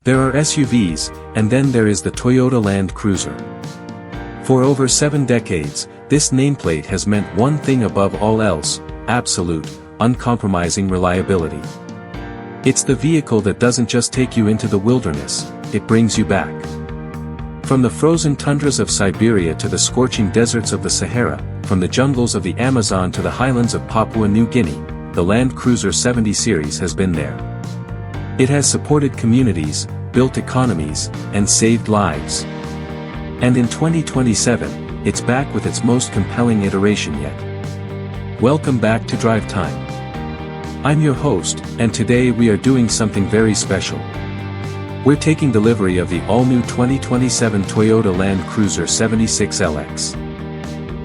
There are SUVs, and then there is the Toyota Land Cruiser. For over 7 decades, this nameplate has meant one thing above all else: absolute, uncompromising reliability. It's the vehicle that doesn't just take you into the wilderness, it brings you back. From the frozen tundras of Siberia to the scorching deserts of the Sahara, from the jungles of the Amazon to the highlands of Papua New Guinea, the Land Cruiser 70 series has been there. It has supported communities, built economies, and saved lives. And in 2027, it's back with its most compelling iteration yet. Welcome back to Drive Time. I'm your host, and today we are doing something very special. We're taking delivery of the all-new 2027 Toyota Land Cruiser 76LX.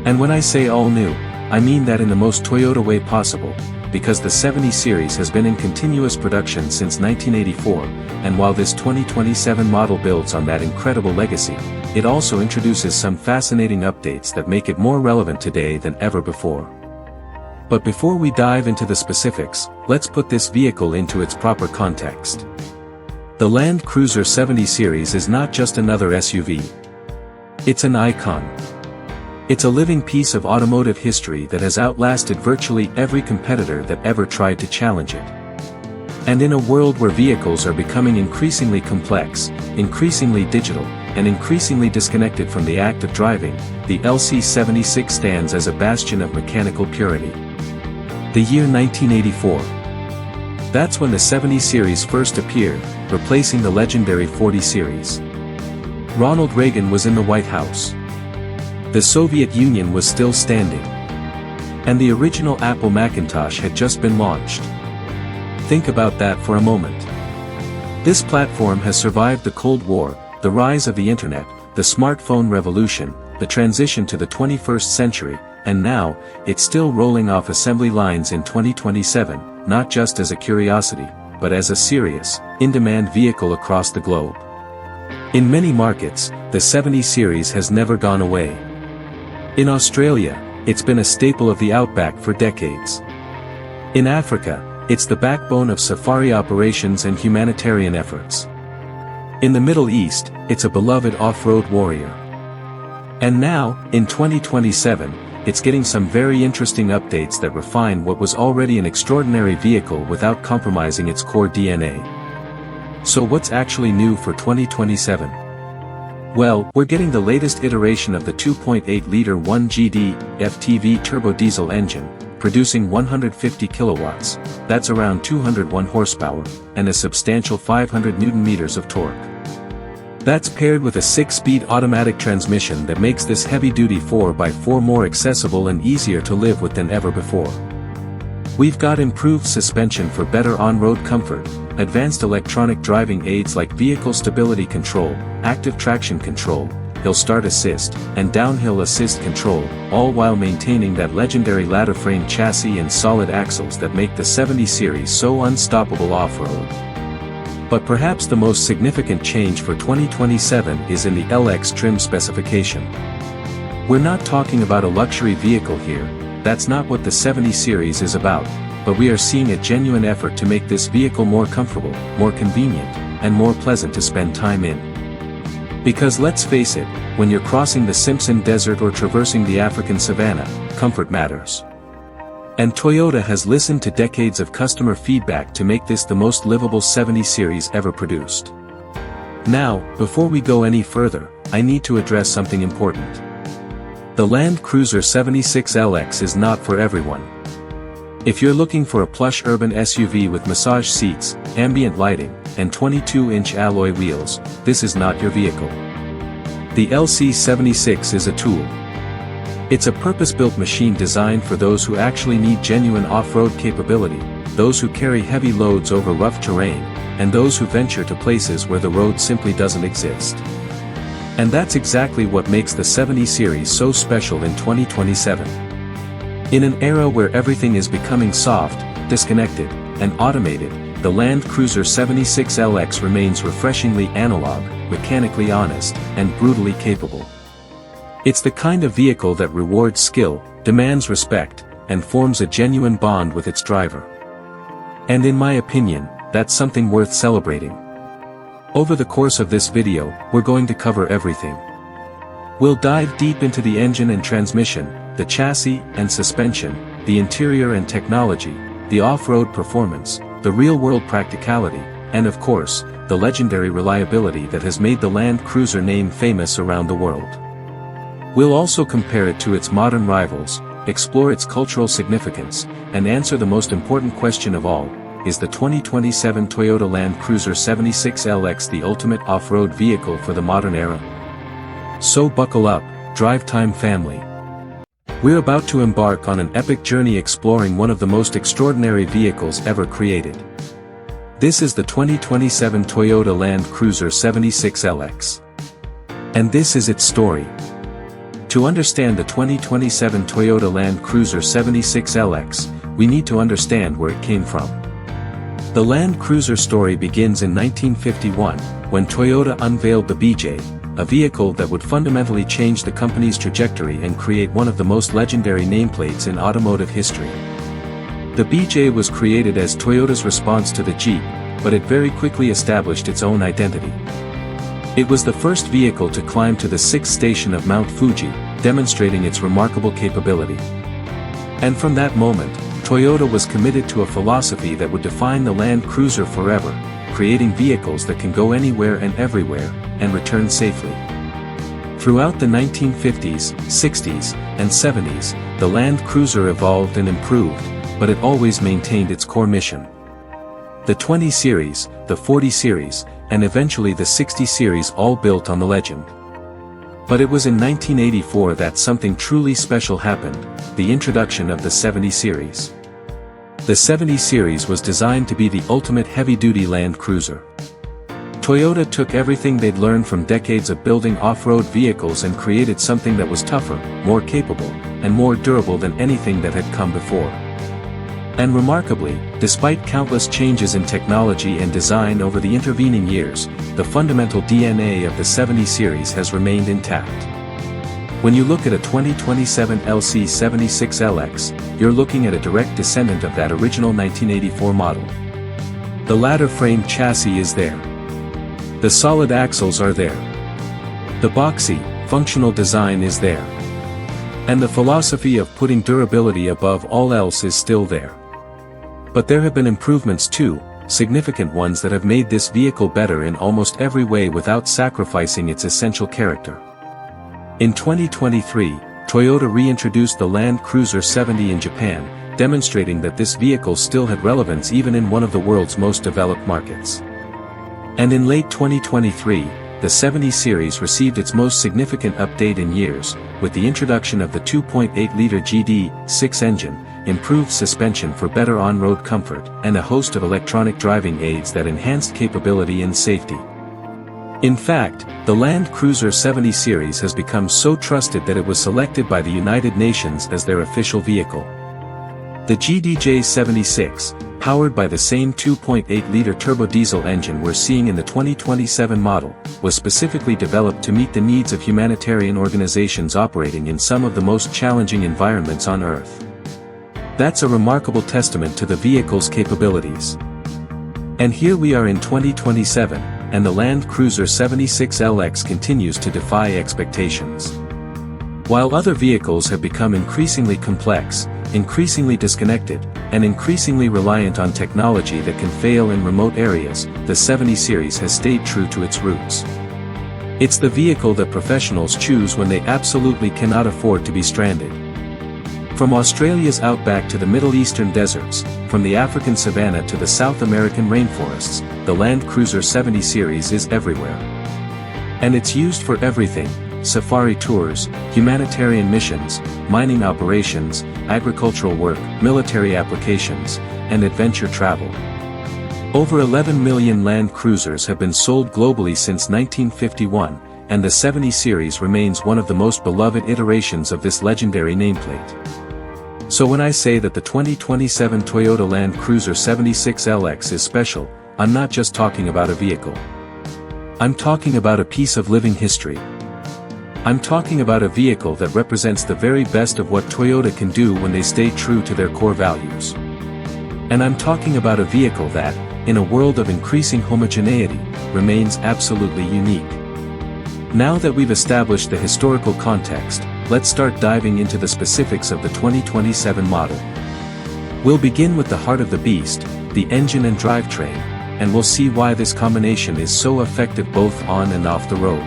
And when I say all-new, I mean that in the most Toyota way possible, because the 70 series has been in continuous production since 1984, and while this 2027 model builds on that incredible legacy, it also introduces some fascinating updates that make it more relevant today than ever before. But before we dive into the specifics, let's put this vehicle into its proper context. The Land Cruiser 70 series is not just another SUV. It's an icon. It's a living piece of automotive history that has outlasted virtually every competitor that ever tried to challenge it. And in a world where vehicles are becoming increasingly complex, increasingly digital, and increasingly disconnected from the act of driving, the LC76 stands as a bastion of mechanical purity. The year 1984. That's when the 70 series first appeared, replacing the legendary 40 series. Ronald Reagan was in the White House. The Soviet Union was still standing. And the original Apple Macintosh had just been launched. Think about that for a moment. This platform has survived the Cold War, the rise of the internet, the smartphone revolution, the transition to the 21st century, and now, it's still rolling off assembly lines in 2027, not just as a curiosity, but as a serious, in-demand vehicle across the globe. In many markets, the 70 series has never gone away. In Australia, it's been a staple of the outback for decades. In Africa, it's the backbone of safari operations and humanitarian efforts. In the Middle East, it's a beloved off-road warrior. And now, in 2027, it's getting some very interesting updates that refine what was already an extraordinary vehicle without compromising its core DNA. So what's actually new for 2027? Well, we're getting the latest iteration of the 2.8-liter 1GD FTV turbo diesel engine, producing 150 kilowatts, that's around 201 horsepower, and a substantial 500 Nm of torque. That's paired with a 6-speed automatic transmission that makes this heavy-duty 4x4 more accessible and easier to live with than ever before. We've got improved suspension for better on-road comfort, advanced electronic driving aids like vehicle stability control, active traction control, hill start assist, and downhill assist control, all while maintaining that legendary ladder frame chassis and solid axles that make the 70 series so unstoppable off-road. But perhaps the most significant change for 2027 is in the LX trim specification. We're not talking about a luxury vehicle here, that's not what the 70 series is about, but we are seeing a genuine effort to make this vehicle more comfortable, more convenient, and more pleasant to spend time in. Because let's face it, when you're crossing the Simpson Desert or traversing the African savanna, comfort matters. And Toyota has listened to decades of customer feedback to make this the most livable 70 series ever produced. Now, before we go any further, I need to address something important. The Land Cruiser 76LX is not for everyone. If you're looking for a plush urban SUV with massage seats, ambient lighting, and 22-inch alloy wheels, this is not your vehicle. The LC76 is a tool. It's a purpose-built machine designed for those who actually need genuine off-road capability, those who carry heavy loads over rough terrain, and those who venture to places where the road simply doesn't exist. And that's exactly what makes the 70 series so special in 2027. In an era where everything is becoming soft, disconnected, and automated, the Land Cruiser 76LX remains refreshingly analog, mechanically honest, and brutally capable. It's the kind of vehicle that rewards skill, demands respect, and forms a genuine bond with its driver. And in my opinion, that's something worth celebrating. Over the course of this video, we're going to cover everything. We'll dive deep into the engine and transmission, the chassis and suspension, the interior and technology, the off-road performance, the real-world practicality, and of course, the legendary reliability that has made the Land Cruiser name famous around the world. We'll also compare it to its modern rivals, explore its cultural significance, and answer the most important question of all: is the 2027 Toyota Land Cruiser 76LX the ultimate off-road vehicle for the modern era? So buckle up, Drive Time family. We're about to embark on an epic journey exploring one of the most extraordinary vehicles ever created. This is the 2027 Toyota Land Cruiser 76LX. And this is its story. To understand the 2027 Toyota Land Cruiser 76LX, we need to understand where it came from. The Land Cruiser story begins in 1951, when Toyota unveiled the BJ, a vehicle that would fundamentally change the company's trajectory and create one of the most legendary nameplates in automotive history. The BJ was created as Toyota's response to the Jeep, but it very quickly established its own identity. It was the first vehicle to climb to the 6th station of Mount Fuji, demonstrating its remarkable capability. And from that moment, Toyota was committed to a philosophy that would define the Land Cruiser forever, creating vehicles that can go anywhere and everywhere, and return safely. Throughout the 1950s, 60s, and 70s, the Land Cruiser evolved and improved, but it always maintained its core mission. The 20 Series, the 40 Series, and eventually the 60 Series all built on the legend. But it was in 1984 that something truly special happened: the introduction of the 70 Series. The 70 Series was designed to be the ultimate heavy-duty Land Cruiser. Toyota took everything they'd learned from decades of building off-road vehicles and created something that was tougher, more capable, and more durable than anything that had come before. And remarkably, despite countless changes in technology and design over the intervening years, the fundamental DNA of the 70 Series has remained intact. When you look at a 2027 LC76LX, you're looking at a direct descendant of that original 1984 model. The ladder frame chassis is there. The solid axles are there. The boxy, functional design is there. And the philosophy of putting durability above all else is still there. But there have been improvements too, significant ones that have made this vehicle better in almost every way without sacrificing its essential character. In 2023, Toyota reintroduced the Land Cruiser 70 in Japan, demonstrating that this vehicle still had relevance even in one of the world's most developed markets. And in late 2023, the 70 Series received its most significant update in years, with the introduction of the 2.8-liter GD6 engine, improved suspension for better on-road comfort, and a host of electronic driving aids that enhanced capability and safety. In fact, the Land Cruiser 70 Series has become so trusted that it was selected by the United Nations as their official vehicle. The GDJ76, powered by the same 2.8-liter turbo diesel engine we're seeing in the 2027 model, was specifically developed to meet the needs of humanitarian organizations operating in some of the most challenging environments on Earth. That's a remarkable testament to the vehicle's capabilities. And here we are in 2027, and the Land Cruiser 76LX continues to defy expectations. While other vehicles have become increasingly complex, increasingly disconnected, and increasingly reliant on technology that can fail in remote areas, the 70 Series has stayed true to its roots. It's the vehicle that professionals choose when they absolutely cannot afford to be stranded. From Australia's outback to the Middle Eastern deserts, from the African savanna to the South American rainforests, the Land Cruiser 70 Series is everywhere. And it's used for everything: safari tours, humanitarian missions, mining operations, agricultural work, military applications, and adventure travel. Over 11 million Land Cruisers have been sold globally since 1951, and the 70 Series remains one of the most beloved iterations of this legendary nameplate. So when I say that the 2027 Toyota Land Cruiser 76LX is special, I'm not just talking about a vehicle. I'm talking about a piece of living history. I'm talking about a vehicle that represents the very best of what Toyota can do when they stay true to their core values. And I'm talking about a vehicle that, in a world of increasing homogeneity, remains absolutely unique. Now that we've established the historical context, let's start diving into the specifics of the 2027 model. We'll begin with the heart of the beast, the engine and drivetrain, and we'll see why this combination is so effective both on and off the road.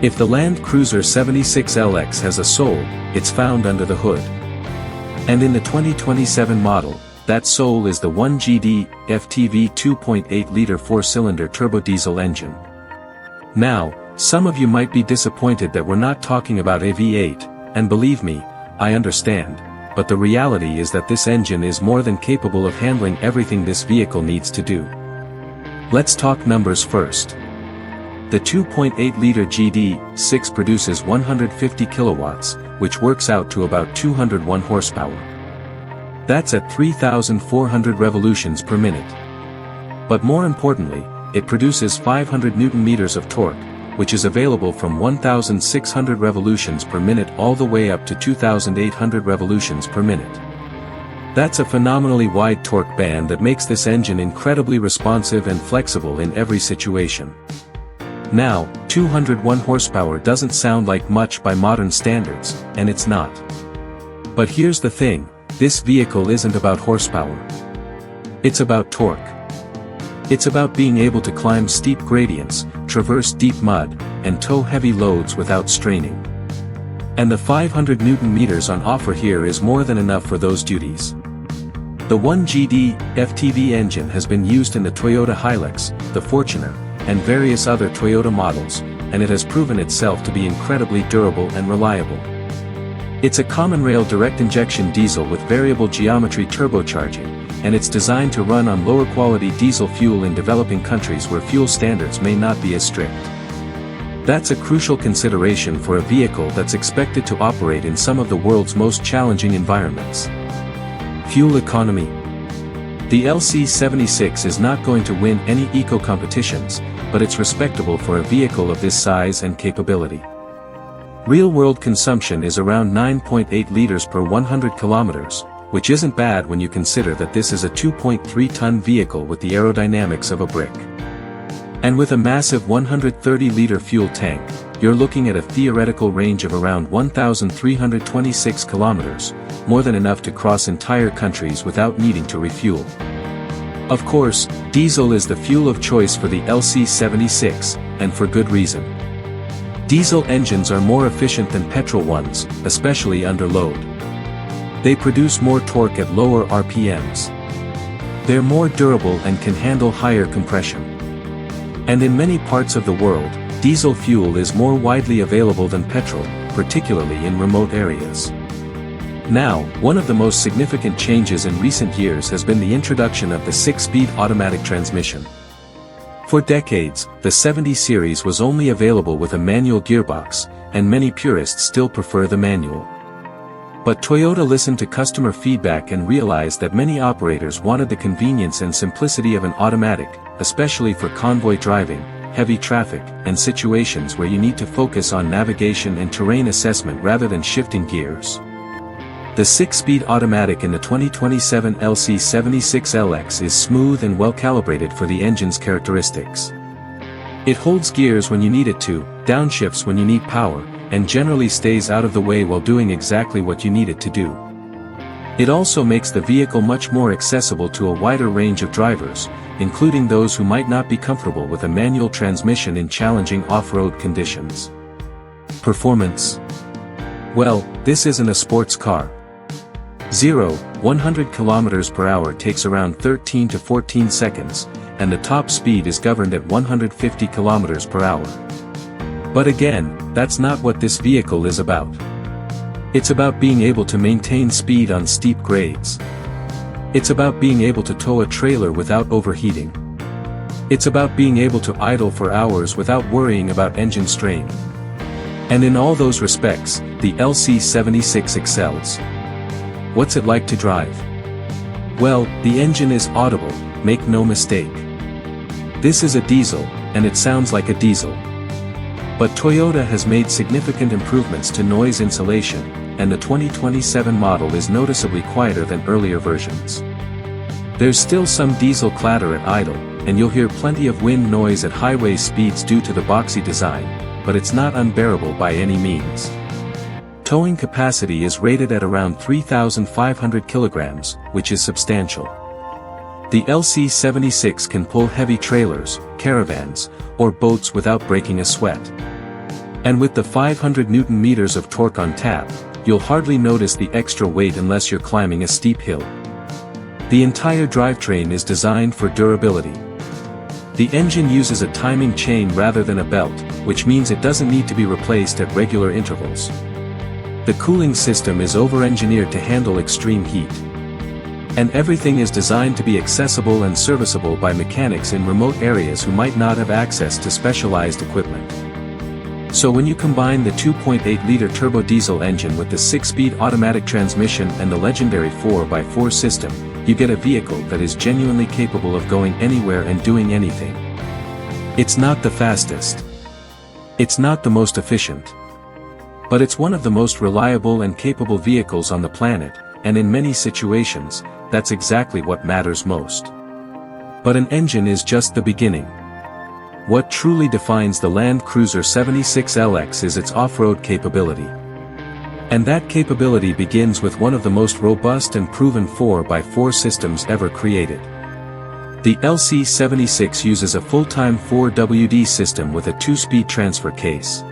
If the Land Cruiser 76LX has a soul, it's found under the hood. And in the 2027 model, that soul is the 1GD FTV 2.8-liter 4-cylinder turbodiesel engine. Now, some of you might be disappointed that we're not talking about a V8, and believe me, I understand, but the reality is that this engine is more than capable of handling everything this vehicle needs to do. Let's talk numbers first. The 2.8-liter GD6 produces 150 kilowatts, which works out to about 201 horsepower. That's at 3,400 revolutions per minute. But more importantly, it produces 500 Newton-meters of torque, which is available from 1,600 revolutions per minute all the way up to 2,800 revolutions per minute. That's a phenomenally wide torque band that makes this engine incredibly responsive and flexible in every situation. Now, 201 horsepower doesn't sound like much by modern standards, and it's not. But here's the thing, this vehicle isn't about horsepower. It's about torque. It's about being able to climb steep gradients, traverse deep mud, and tow heavy loads without straining. And the 500 Newton-meters on offer here is more than enough for those duties. The 1GD FTV engine has been used in the Toyota Hilux, the Fortuner, and various other Toyota models, and it has proven itself to be incredibly durable and reliable. It's a common-rail direct-injection diesel with variable geometry turbocharging, and it's designed to run on lower-quality diesel fuel in developing countries where fuel standards may not be as strict. That's a crucial consideration for a vehicle that's expected to operate in some of the world's most challenging environments. Fuel economy. The LC76 is not going to win any eco-competitions, but it's respectable for a vehicle of this size and capability. Real-world consumption is around 9.8 liters per 100 kilometers, which isn't bad when you consider that this is a 2.3-ton vehicle with the aerodynamics of a brick. And with a massive 130-liter fuel tank, you're looking at a theoretical range of around 1,326 kilometers, more than enough to cross entire countries without needing to refuel. Of course, diesel is the fuel of choice for the LC76, and for good reason. Diesel engines are more efficient than petrol ones, especially under load. They produce more torque at lower RPMs. They're more durable and can handle higher compression. And in many parts of the world, diesel fuel is more widely available than petrol, particularly in remote areas. Now, one of the most significant changes in recent years has been the introduction of the 6-speed automatic transmission. For decades, the 70 series was only available with a manual gearbox, and many purists still prefer the manual. But Toyota listened to customer feedback and realized that many operators wanted the convenience and simplicity of an automatic, especially for convoy driving, heavy traffic, and situations where you need to focus on navigation and terrain assessment rather than shifting gears. The 6-speed automatic in the 2027 LC76LX is smooth and well-calibrated for the engine's characteristics. It holds gears when you need it to, downshifts when you need power, and generally stays out of the way while doing exactly what you need it to do. It also makes the vehicle much more accessible to a wider range of drivers, including those who might not be comfortable with a manual transmission in challenging off-road conditions. Performance. Well, this isn't a sports car. 0-100 km per hour takes around 13 to 14 seconds, and the top speed is governed at 150 km per hour. But again, that's not what this vehicle is about. It's about being able to maintain speed on steep grades. It's about being able to tow a trailer without overheating. It's about being able to idle for hours without worrying about engine strain. And in all those respects, the LC76 excels. What's it like to drive? Well, the engine is audible, make no mistake. This is a diesel, and it sounds like a diesel. But Toyota has made significant improvements to noise insulation, and the 2027 model is noticeably quieter than earlier versions. There's still some diesel clatter at idle, and you'll hear plenty of wind noise at highway speeds due to the boxy design, but it's not unbearable by any means. Towing capacity is rated at around 3,500 kilograms, which is substantial. The LC76 can pull heavy trailers, caravans, or boats without breaking a sweat. And with the 500 Newton-meters of torque on tap, you'll hardly notice the extra weight unless you're climbing a steep hill. The entire drivetrain is designed for durability. The engine uses a timing chain rather than a belt, which means it doesn't need to be replaced at regular intervals. The cooling system is over-engineered to handle extreme heat. And everything is designed to be accessible and serviceable by mechanics in remote areas who might not have access to specialized equipment. So when you combine the 2.8-liter turbo diesel engine with the 6-speed automatic transmission and the legendary 4x4 system, you get a vehicle that is genuinely capable of going anywhere and doing anything. It's not the fastest. It's not the most efficient. But it's one of the most reliable and capable vehicles on the planet, and in many situations, that's exactly what matters most. But an engine is just the beginning. What truly defines the Land Cruiser 76LX is its off-road capability. And that capability begins with one of the most robust and proven 4x4 systems ever created. The LC76 uses a full-time 4WD system with a 2-speed transfer case.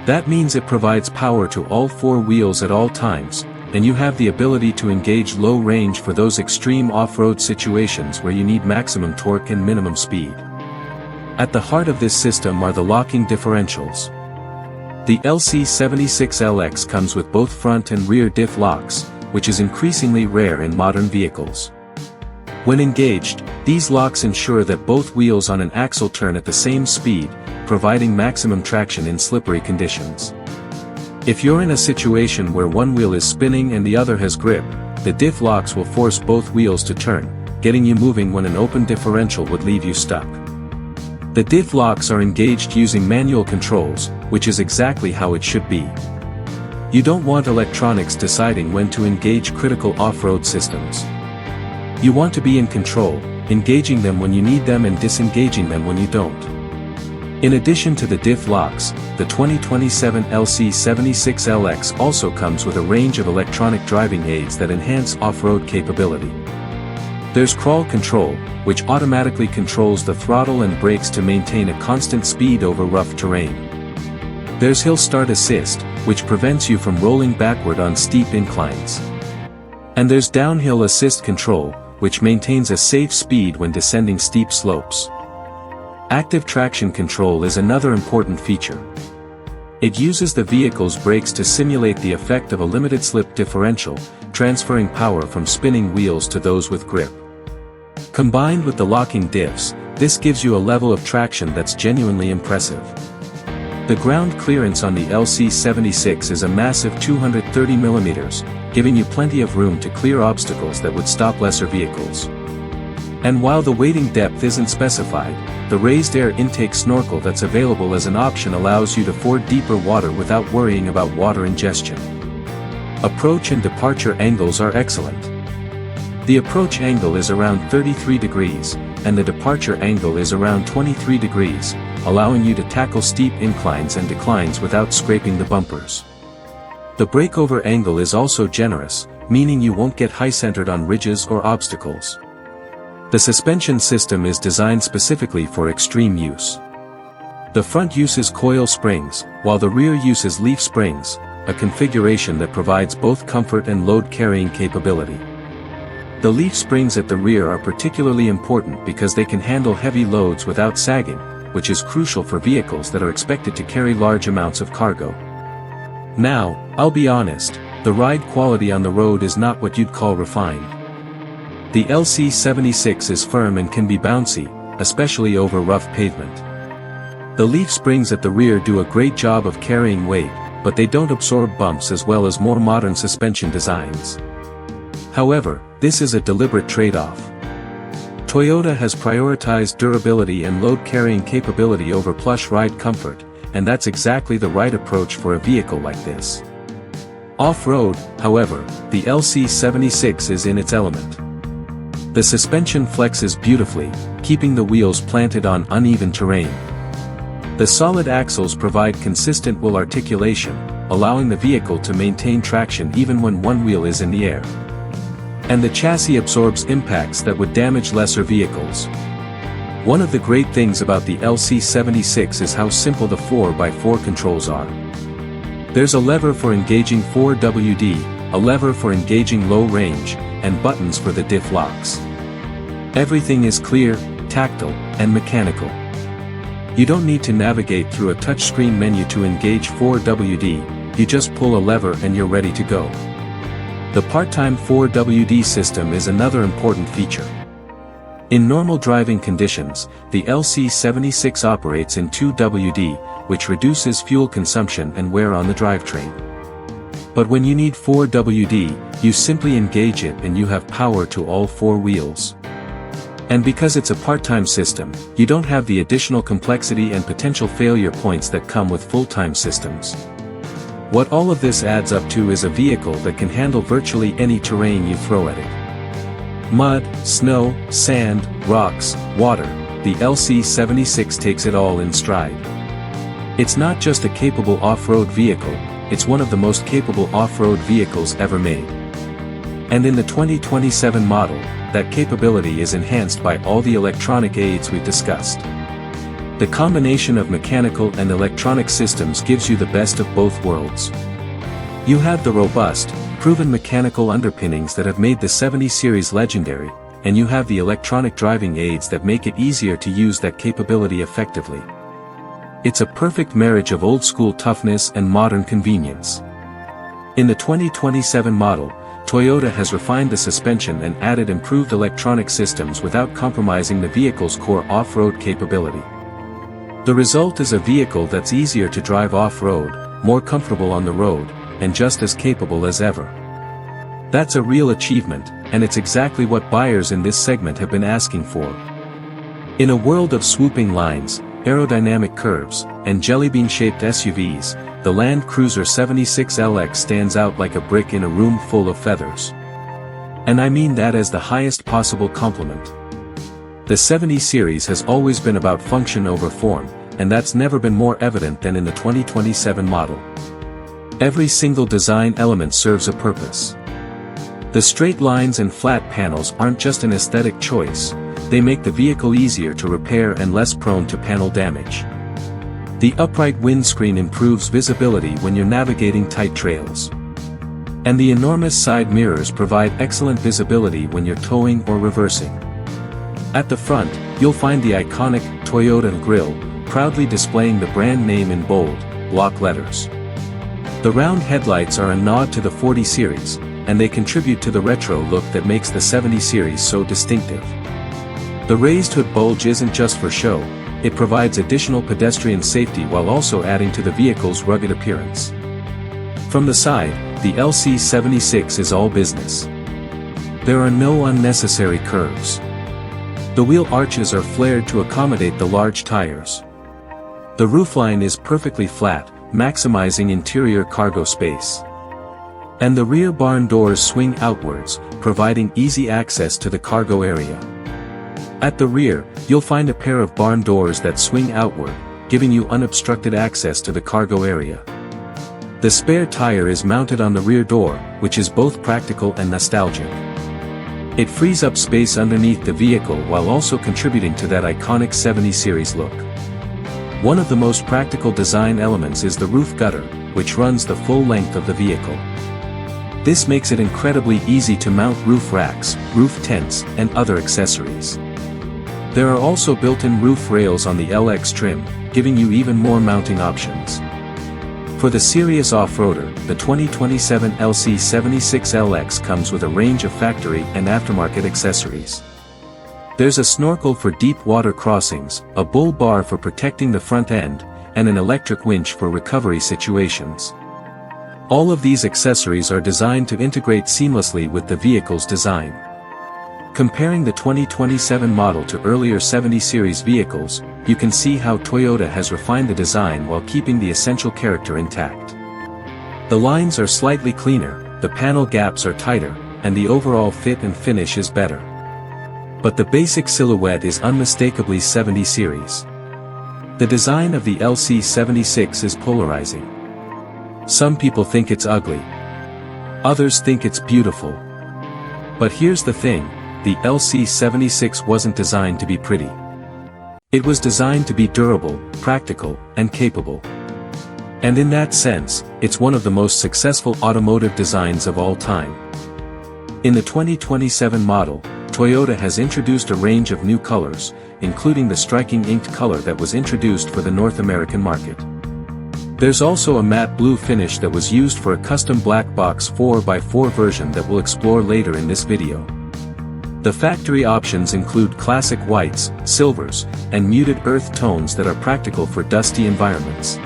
That means it provides power to all 4 wheels at all times, and you have the ability to engage low range for those extreme off-road situations where you need maximum torque and minimum speed. At the heart of this system are the locking differentials. The LC76LX comes with both front and rear diff locks, which is increasingly rare in modern vehicles. When engaged, these locks ensure that both wheels on an axle turn at the same speed, providing maximum traction in slippery conditions. If you're in a situation where one wheel is spinning and the other has grip, the diff locks will force both wheels to turn, getting you moving when an open differential would leave you stuck. The diff locks are engaged using manual controls, which is exactly how it should be. You don't want electronics deciding when to engage critical off-road systems. You want to be in control, engaging them when you need them and disengaging them when you don't. In addition to the diff locks, the 2027 LC76LX also comes with a range of electronic driving aids that enhance off-road capability. There's crawl control, which automatically controls the throttle and brakes to maintain a constant speed over rough terrain. There's hill start assist, which prevents you from rolling backward on steep inclines. And there's downhill assist control, which maintains a safe speed when descending steep slopes. Active traction control is another important feature. It uses the vehicle's brakes to simulate the effect of a limited slip differential, transferring power from spinning wheels to those with grip. Combined with the locking diffs, this gives you a level of traction that's genuinely impressive. The ground clearance on the LC76 is a massive 230 mm, giving you plenty of room to clear obstacles that would stop lesser vehicles. And while the wading depth isn't specified, the raised air intake snorkel that's available as an option allows you to ford deeper water without worrying about water ingestion. Approach and departure angles are excellent. The approach angle is around 33 degrees, and the departure angle is around 23 degrees, allowing you to tackle steep inclines and declines without scraping the bumpers. The breakover angle is also generous, meaning you won't get high-centered on ridges or obstacles. The suspension system is designed specifically for extreme use. The front uses coil springs, while the rear uses leaf springs, a configuration that provides both comfort and load-carrying capability. The leaf springs at the rear are particularly important because they can handle heavy loads without sagging, which is crucial for vehicles that are expected to carry large amounts of cargo. Now, I'll be honest, the ride quality on the road is not what you'd call refined. The LC76 is firm and can be bouncy, especially over rough pavement. The leaf springs at the rear do a great job of carrying weight, but they don't absorb bumps as well as more modern suspension designs. However, this is a deliberate trade-off. Toyota has prioritized durability and load-carrying capability over plush ride comfort, and that's exactly the right approach for a vehicle like this. Off-road, however, the LC76 is in its element. The suspension flexes beautifully, keeping the wheels planted on uneven terrain. The solid axles provide consistent wheel articulation, allowing the vehicle to maintain traction even when one wheel is in the air. And the chassis absorbs impacts that would damage lesser vehicles. One of the great things about the LC76 is how simple the 4x4 controls are. There's a lever for engaging 4WD, a lever for engaging low range, and buttons for the diff locks. Everything is clear, tactile, and mechanical. You don't need to navigate through a touchscreen menu to engage 4WD, you just pull a lever and you're ready to go. The part-time 4WD system is another important feature. In normal driving conditions, the LC76 operates in 2WD, which reduces fuel consumption and wear on the drivetrain. But when you need 4WD, you simply engage it and you have power to all four wheels. And because it's a part-time system, you don't have the additional complexity and potential failure points that come with full-time systems. What all of this adds up to is a vehicle that can handle virtually any terrain you throw at it. Mud, snow, sand, rocks, water, the LC76 takes it all in stride. It's not just a capable off-road vehicle, it's one of the most capable off-road vehicles ever made. And in the 2027 model, that capability is enhanced by all the electronic aids we've discussed. The combination of mechanical and electronic systems gives you the best of both worlds. You have the robust, proven mechanical underpinnings that have made the 70 series legendary, and you have the electronic driving aids that make it easier to use that capability effectively. It's a perfect marriage of old-school toughness and modern convenience. In the 2027 model, Toyota has refined the suspension and added improved electronic systems without compromising the vehicle's core off-road capability. The result is a vehicle that's easier to drive off-road, more comfortable on the road, and just as capable as ever. That's a real achievement, and it's exactly what buyers in this segment have been asking for. In a world of swooping lines, aerodynamic curves, and jellybean-shaped SUVs, the Land Cruiser 76LX stands out like a brick in a room full of feathers. And I mean that as the highest possible compliment. The 70 series has always been about function over form, and that's never been more evident than in the 2027 model. Every single design element serves a purpose. The straight lines and flat panels aren't just an aesthetic choice, they make the vehicle easier to repair and less prone to panel damage. The upright windscreen improves visibility when you're navigating tight trails. And the enormous side mirrors provide excellent visibility when you're towing or reversing. At the front, you'll find the iconic Toyota grille, proudly displaying the brand name in bold, block letters. The round headlights are a nod to the 40 series, and they contribute to the retro look that makes the 70 series so distinctive. The raised hood bulge isn't just for show, it provides additional pedestrian safety while also adding to the vehicle's rugged appearance. From the side, the LC76 is all business. There are no unnecessary curves. The wheel arches are flared to accommodate the large tires. The roofline is perfectly flat, maximizing interior cargo space. And the rear barn doors swing outwards, providing easy access to the cargo area. At the rear, you'll find a pair of barn doors that swing outward, giving you unobstructed access to the cargo area. The spare tire is mounted on the rear door, which is both practical and nostalgic. It frees up space underneath the vehicle while also contributing to that iconic 70 series look. One of the most practical design elements is the roof gutter, which runs the full length of the vehicle. This makes it incredibly easy to mount roof racks, roof tents, and other accessories. There are also built-in roof rails on the LX trim, giving you even more mounting options. For the serious off-roader, the 2027 LC76LX comes with a range of factory and aftermarket accessories. There's a snorkel for deep water crossings, a bull bar for protecting the front end, and an electric winch for recovery situations. All of these accessories are designed to integrate seamlessly with the vehicle's design. Comparing the 2027 model to earlier 70 series vehicles, you can see how Toyota has refined the design while keeping the essential character intact. The lines are slightly cleaner, the panel gaps are tighter, and the overall fit and finish is better. But the basic silhouette is unmistakably 70 series. The design of the LC76 is polarizing. Some people think it's ugly. Others think it's beautiful. But here's the thing, the LC76 wasn't designed to be pretty. It was designed to be durable, practical, and capable. And in that sense, it's one of the most successful automotive designs of all time. In the 2027 model, Toyota has introduced a range of new colors, including the striking inked color that was introduced for the North American market. There's also a matte blue finish that was used for a custom black box 4x4 version that we'll explore later in this video. The factory options include classic whites, silvers, and muted earth tones that are practical for dusty environments.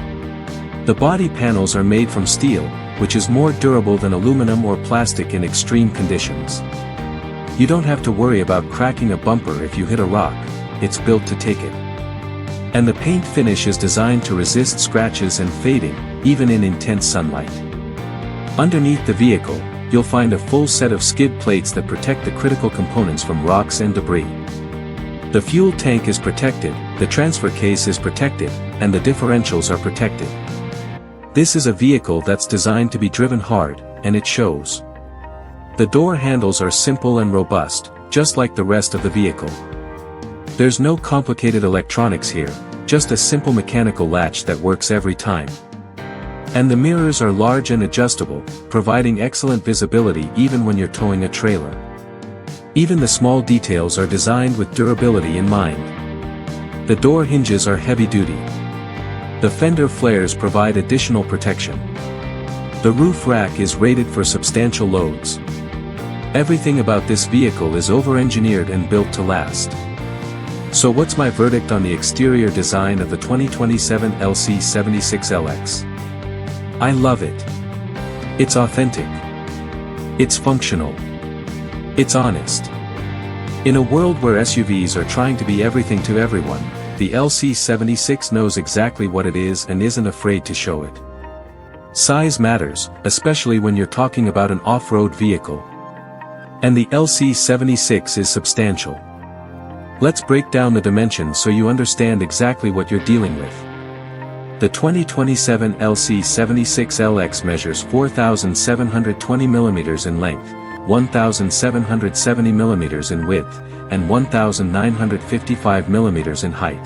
The body panels are made from steel, which is more durable than aluminum or plastic in extreme conditions. You don't have to worry about cracking a bumper if you hit a rock, it's built to take it. And the paint finish is designed to resist scratches and fading, even in intense sunlight. Underneath the vehicle, you'll find a full set of skid plates that protect the critical components from rocks and debris. The fuel tank is protected, the transfer case is protected, and the differentials are protected. This is a vehicle that's designed to be driven hard, and it shows. The door handles are simple and robust, just like the rest of the vehicle. There's no complicated electronics here, just a simple mechanical latch that works every time. And the mirrors are large and adjustable, providing excellent visibility even when you're towing a trailer. Even the small details are designed with durability in mind. The door hinges are heavy-duty. The fender flares provide additional protection. The roof rack is rated for substantial loads. Everything about this vehicle is over-engineered and built to last. So what's my verdict on the exterior design of the 2027 LC76LX? I love it. It's authentic. It's functional. It's honest. In a world where SUVs are trying to be everything to everyone, the LC76 knows exactly what it is and isn't afraid to show it. Size matters, especially when you're talking about an off-road vehicle. And the LC76 is substantial. Let's break down the dimensions so you understand exactly what you're dealing with. The 2027 LC76LX measures 4,720 mm in length, 1,770 mm in width, and 1,955 mm in height.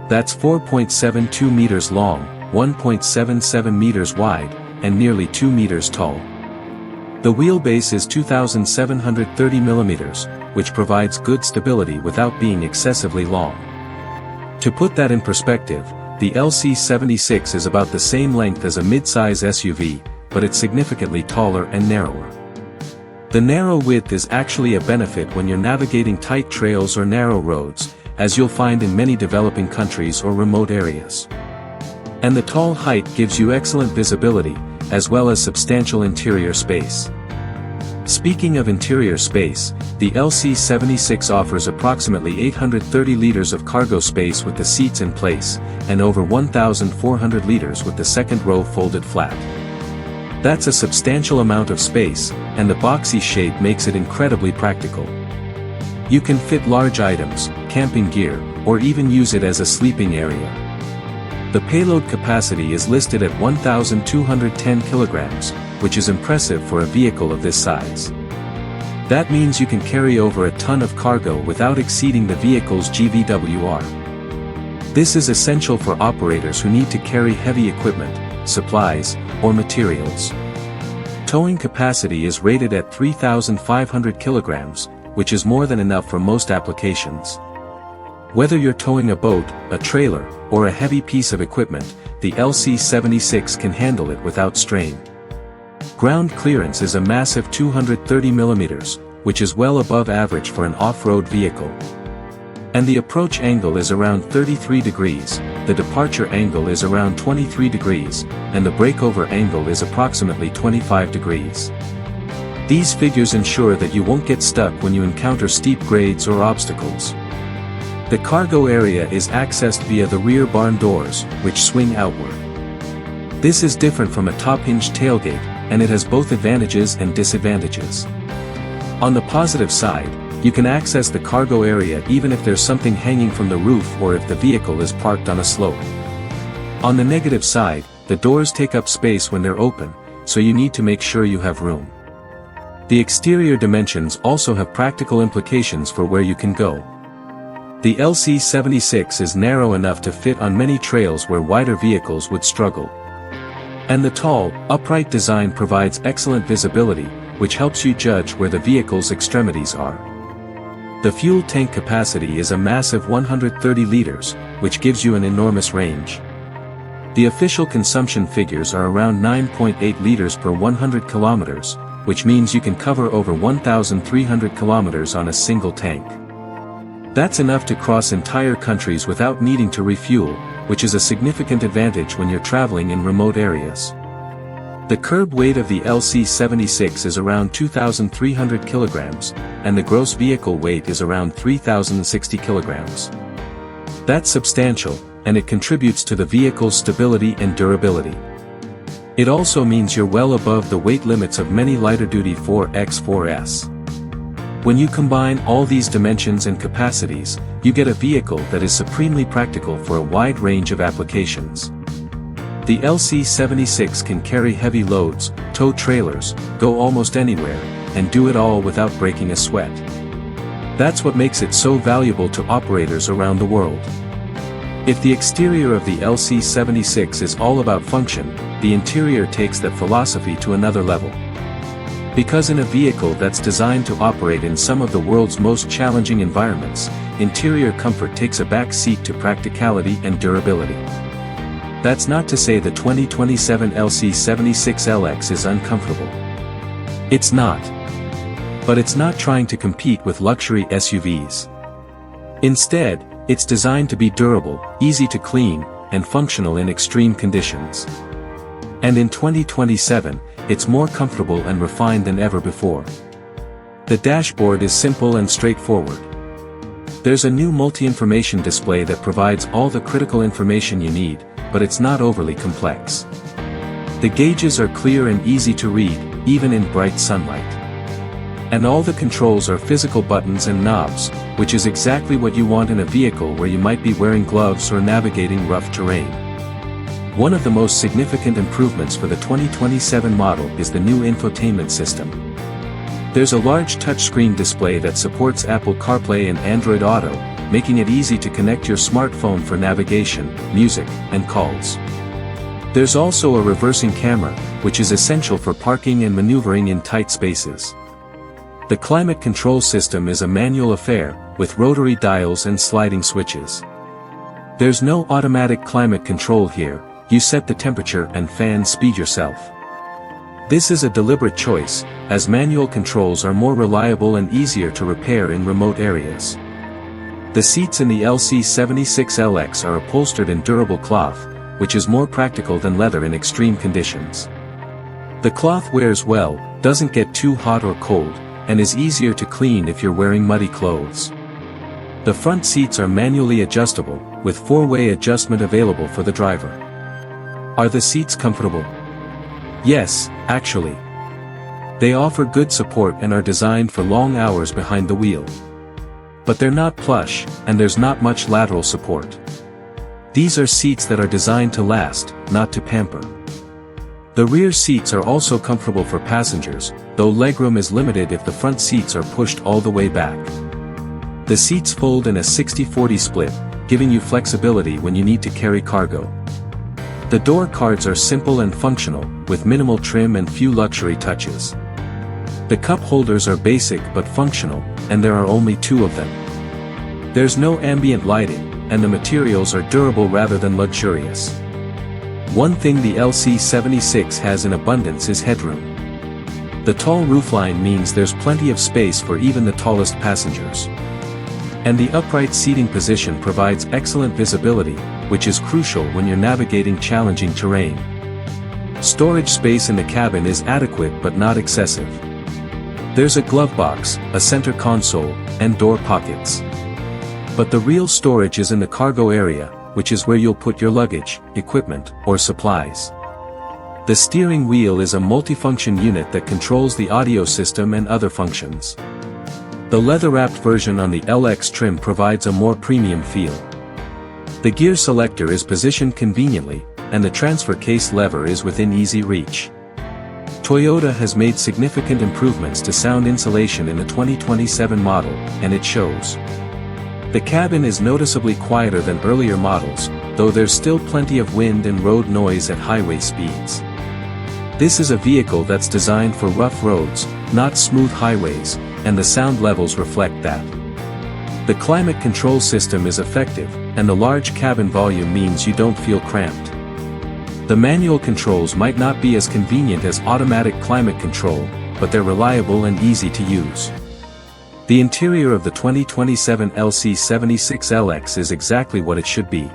That's 4.72 meters long, 1.77 meters wide, and nearly 2 meters tall. The wheelbase is 2,730 mm, which provides good stability without being excessively long. To put that in perspective, the LC76 is about the same length as a mid-size SUV, but it's significantly taller and narrower. The narrow width is actually a benefit when you're navigating tight trails or narrow roads, as you'll find in many developing countries or remote areas. And the tall height gives you excellent visibility, as well as substantial interior space. Speaking of interior space, the LC76 offers approximately 830 liters of cargo space with the seats in place, and over 1,400 liters with the second row folded flat. That's a substantial amount of space, and the boxy shape makes it incredibly practical. You can fit large items, camping gear, or even use it as a sleeping area. The payload capacity is listed at 1,210 kilograms, which is impressive for a vehicle of this size. That means you can carry over a ton of cargo without exceeding the vehicle's GVWR. This is essential for operators who need to carry heavy equipment, supplies, or materials. Towing capacity is rated at 3,500 kilograms, which is more than enough for most applications. Whether you're towing a boat, a trailer, or a heavy piece of equipment, the LC76 can handle it without strain. Ground clearance is a massive 230 mm, which is well above average for an off-road vehicle. And the approach angle is around 33 degrees, the departure angle is around 23 degrees, and the breakover angle is approximately 25 degrees. These figures ensure that you won't get stuck when you encounter steep grades or obstacles. The cargo area is accessed via the rear barn doors, which swing outward. This is different from a top-hinged tailgate, and it has both advantages and disadvantages. On the positive side, You can access the cargo area even if there's something hanging from the roof or if the vehicle is parked on a slope. On the negative side, the doors take up space when they're open, so you need to make sure you have room. The exterior dimensions also have practical implications for where you can go. The LC76 is narrow enough to fit on many trails where wider vehicles would struggle. And the tall, upright design provides excellent visibility, which helps you judge where the vehicle's extremities are. The fuel tank capacity is a massive 130 liters, which gives you an enormous range. The official consumption figures are around 9.8 liters per 100 kilometers, which means you can cover over 1,300 kilometers on a single tank. That's enough to cross entire countries without needing to refuel, which is a significant advantage when you're traveling in remote areas. The curb weight of the LC76 is around 2,300 kilograms, and the gross vehicle weight is around 3,060 kilograms. That's substantial, and it contributes to the vehicle's stability and durability. It also means you're well above the weight limits of many lighter-duty 4x4s. When you combine all these dimensions and capacities, you get a vehicle that is supremely practical for a wide range of applications. The LC76 can carry heavy loads, tow trailers, go almost anywhere, and do it all without breaking a sweat. That's what makes it so valuable to operators around the world. If the exterior of the LC76 is all about function, the interior takes that philosophy to another level. Because in a vehicle that's designed to operate in some of the world's most challenging environments, interior comfort takes a back seat to practicality and durability. That's not to say the 2027 LC76LX is uncomfortable. It's not. But it's not trying to compete with luxury SUVs. Instead, it's designed to be durable, easy to clean, and functional in extreme conditions. And in 2027, it's more comfortable and refined than ever before. The dashboard is simple and straightforward. There's a new multi-information display that provides all the critical information you need, but it's not overly complex. The gauges are clear and easy to read, even in bright sunlight. And all the controls are physical buttons and knobs, which is exactly what you want in a vehicle where you might be wearing gloves or navigating rough terrain. One of the most significant improvements for the 2027 model is the new infotainment system. There's a large touchscreen display that supports Apple CarPlay and Android Auto, making it easy to connect your smartphone for navigation, music, and calls. There's also a reversing camera, which is essential for parking and maneuvering in tight spaces. The climate control system is a manual affair, with rotary dials and sliding switches. There's no automatic climate control here, you set the temperature and fan speed yourself. This is a deliberate choice, as manual controls are more reliable and easier to repair in remote areas. The seats in the LC76LX are upholstered in durable cloth, which is more practical than leather in extreme conditions. The cloth wears well, doesn't get too hot or cold, and is easier to clean if you're wearing muddy clothes. The front seats are manually adjustable, with four-way adjustment available for the driver. Are the seats comfortable? Yes, actually. They offer good support and are designed for long hours behind the wheel. But they're not plush, and there's not much lateral support. These are seats that are designed to last, not to pamper. The rear seats are also comfortable for passengers, though legroom is limited if the front seats are pushed all the way back. The seats fold in a 60-40 split, giving you flexibility when you need to carry cargo. The door cards are simple and functional, with minimal trim and few luxury touches. The cup holders are basic but functional, and there are only 2 of them. There's no ambient lighting, and the materials are durable rather than luxurious. One thing the LC76 has in abundance is headroom. The tall roofline means there's plenty of space for even the tallest passengers. And the upright seating position provides excellent visibility, which is crucial when you're navigating challenging terrain. Storage space in the cabin is adequate but not excessive. There's a glove box, a center console, and door pockets. But the real storage is in the cargo area, which is where you'll put your luggage, equipment, or supplies. The steering wheel is a multifunction unit that controls the audio system and other functions. The leather-wrapped version on the LX trim provides a more premium feel. The gear selector is positioned conveniently, and the transfer case lever is within easy reach. Toyota has made significant improvements to sound insulation in the 2027 model, and it shows. The cabin is noticeably quieter than earlier models, though there's still plenty of wind and road noise at highway speeds. This is a vehicle that's designed for rough roads, not smooth highways, and the sound levels reflect that. The climate control system is effective, and the large cabin volume means you don't feel cramped. The manual controls might not be as convenient as automatic climate control, but they're reliable and easy to use. The interior of the 2027 LC76LX is exactly what it should be.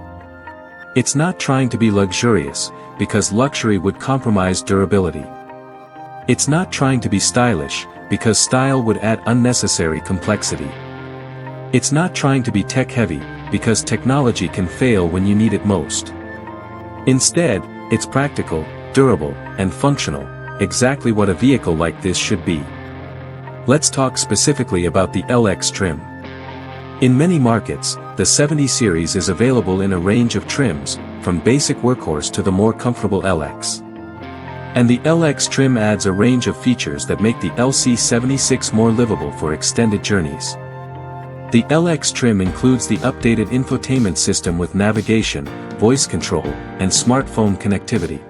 It's not trying to be luxurious, because luxury would compromise durability. It's not trying to be stylish, because style would add unnecessary complexity. It's not trying to be tech-heavy, because technology can fail when you need it most. Instead, it's practical, durable, and functional, exactly what a vehicle like this should be. Let's talk specifically about the LX trim. In many markets, the 70 series is available in a range of trims, from basic workhorse to the more comfortable LX. And the LX trim adds a range of features that make the LC76 more livable for extended journeys. The LX trim includes the updated infotainment system with navigation, voice control, and smartphone connectivity.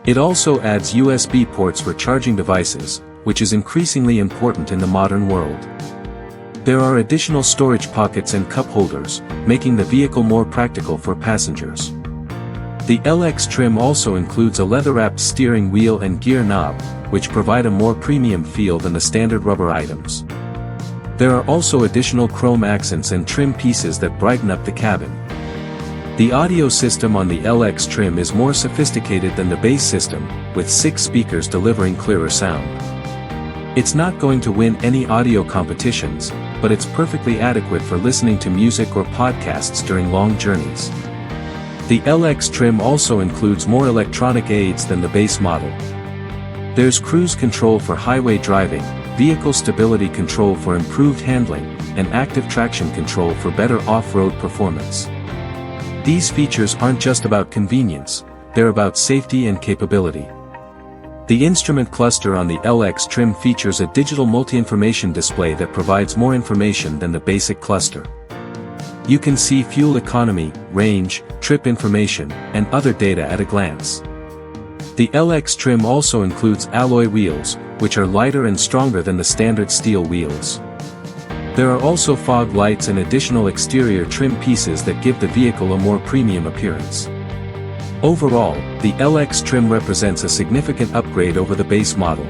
It also adds USB ports for charging devices, which is increasingly important in the modern world. There are additional storage pockets and cup holders, making the vehicle more practical for passengers. The LX trim also includes a leather-wrapped steering wheel and gear knob, which provide a more premium feel than the standard rubber items. There are also additional chrome accents and trim pieces that brighten up the cabin. The audio system on the LX trim is more sophisticated than the base system, with 6 speakers delivering clearer sound. It's not going to win any audio competitions, but it's perfectly adequate for listening to music or podcasts during long journeys. The LX trim also includes more electronic aids than the base model. There's cruise control for highway driving, vehicle stability control for improved handling, and active traction control for better off-road performance. These features aren't just about convenience, they're about safety and capability. The instrument cluster on the LX trim features a digital multi-information display that provides more information than the basic cluster. You can see fuel economy, range, trip information, and other data at a glance. The LX trim also includes alloy wheels, which are lighter and stronger than the standard steel wheels. There are also fog lights and additional exterior trim pieces that give the vehicle a more premium appearance. Overall, the LX trim represents a significant upgrade over the base model.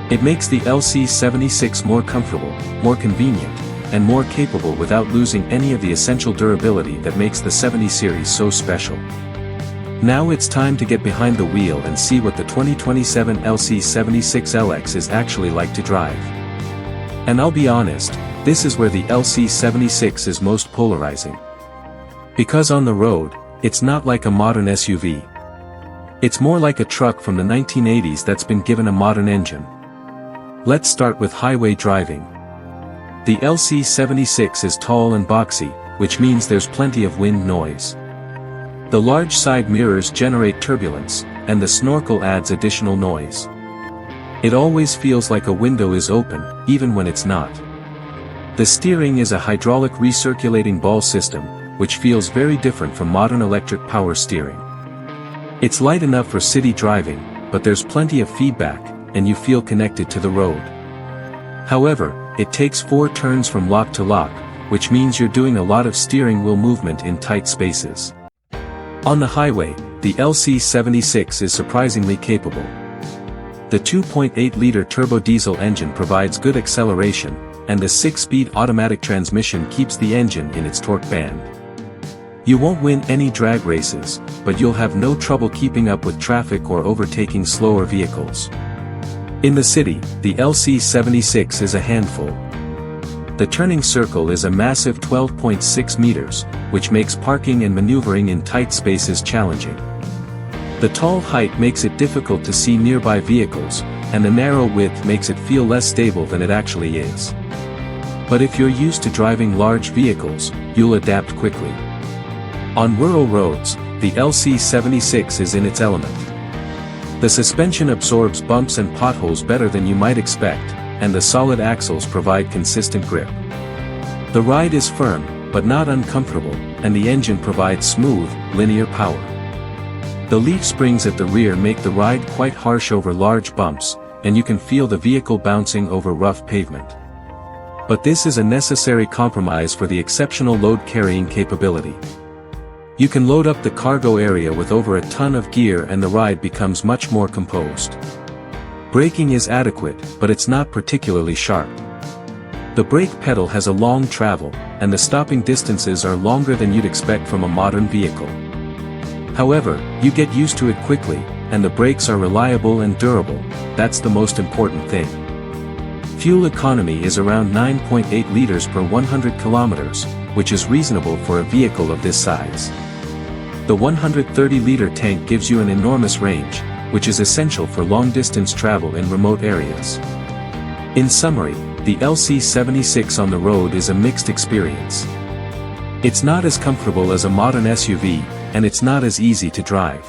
It makes the LC76 more comfortable, more convenient, and more capable without losing any of the essential durability that makes the 70 series so special. Now it's time to get behind the wheel and see what the 2027 LC76LX is actually like to drive. And I'll be honest, this is where the LC76 is most polarizing. Because on the road, it's not like a modern SUV. It's more like a truck from the 1980s that's been given a modern engine. Let's start with highway driving. The LC76 is tall and boxy, which means there's plenty of wind noise. The large side mirrors generate turbulence, and the snorkel adds additional noise. It always feels like a window is open, even when it's not. The steering is a hydraulic recirculating ball system, which feels very different from modern electric power steering. It's light enough for city driving, but there's plenty of feedback, and you feel connected to the road. However, it takes 4 turns from lock to lock, which means you're doing a lot of steering wheel movement in tight spaces. On the highway, the LC76 is surprisingly capable. The 2.8-liter turbo diesel engine provides good acceleration, and the 6-speed automatic transmission keeps the engine in its torque band. You won't win any drag races, but you'll have no trouble keeping up with traffic or overtaking slower vehicles. In the city, the LC76 is a handful. The turning circle is a massive 12.6 meters, which makes parking and maneuvering in tight spaces challenging. The tall height makes it difficult to see nearby vehicles, and the narrow width makes it feel less stable than it actually is. But if you're used to driving large vehicles, you'll adapt quickly. On rural roads, the LC76 is in its element. The suspension absorbs bumps and potholes better than you might expect, and the solid axles provide consistent grip. The ride is firm, but not uncomfortable, and the engine provides smooth, linear power. The leaf springs at the rear make the ride quite harsh over large bumps, and you can feel the vehicle bouncing over rough pavement. But this is a necessary compromise for the exceptional load-carrying capability. You can load up the cargo area with over a ton of gear and the ride becomes much more composed. Braking is adequate, but it's not particularly sharp. The brake pedal has a long travel, and the stopping distances are longer than you'd expect from a modern vehicle. However, you get used to it quickly, and the brakes are reliable and durable. That's the most important thing. Fuel economy is around 9.8 liters per 100 kilometers, which is reasonable for a vehicle of this size. The 130-liter tank gives you an enormous range, which is essential for long-distance travel in remote areas. In summary, the LC76 on the road is a mixed experience. It's not as comfortable as a modern SUV, and it's not as easy to drive.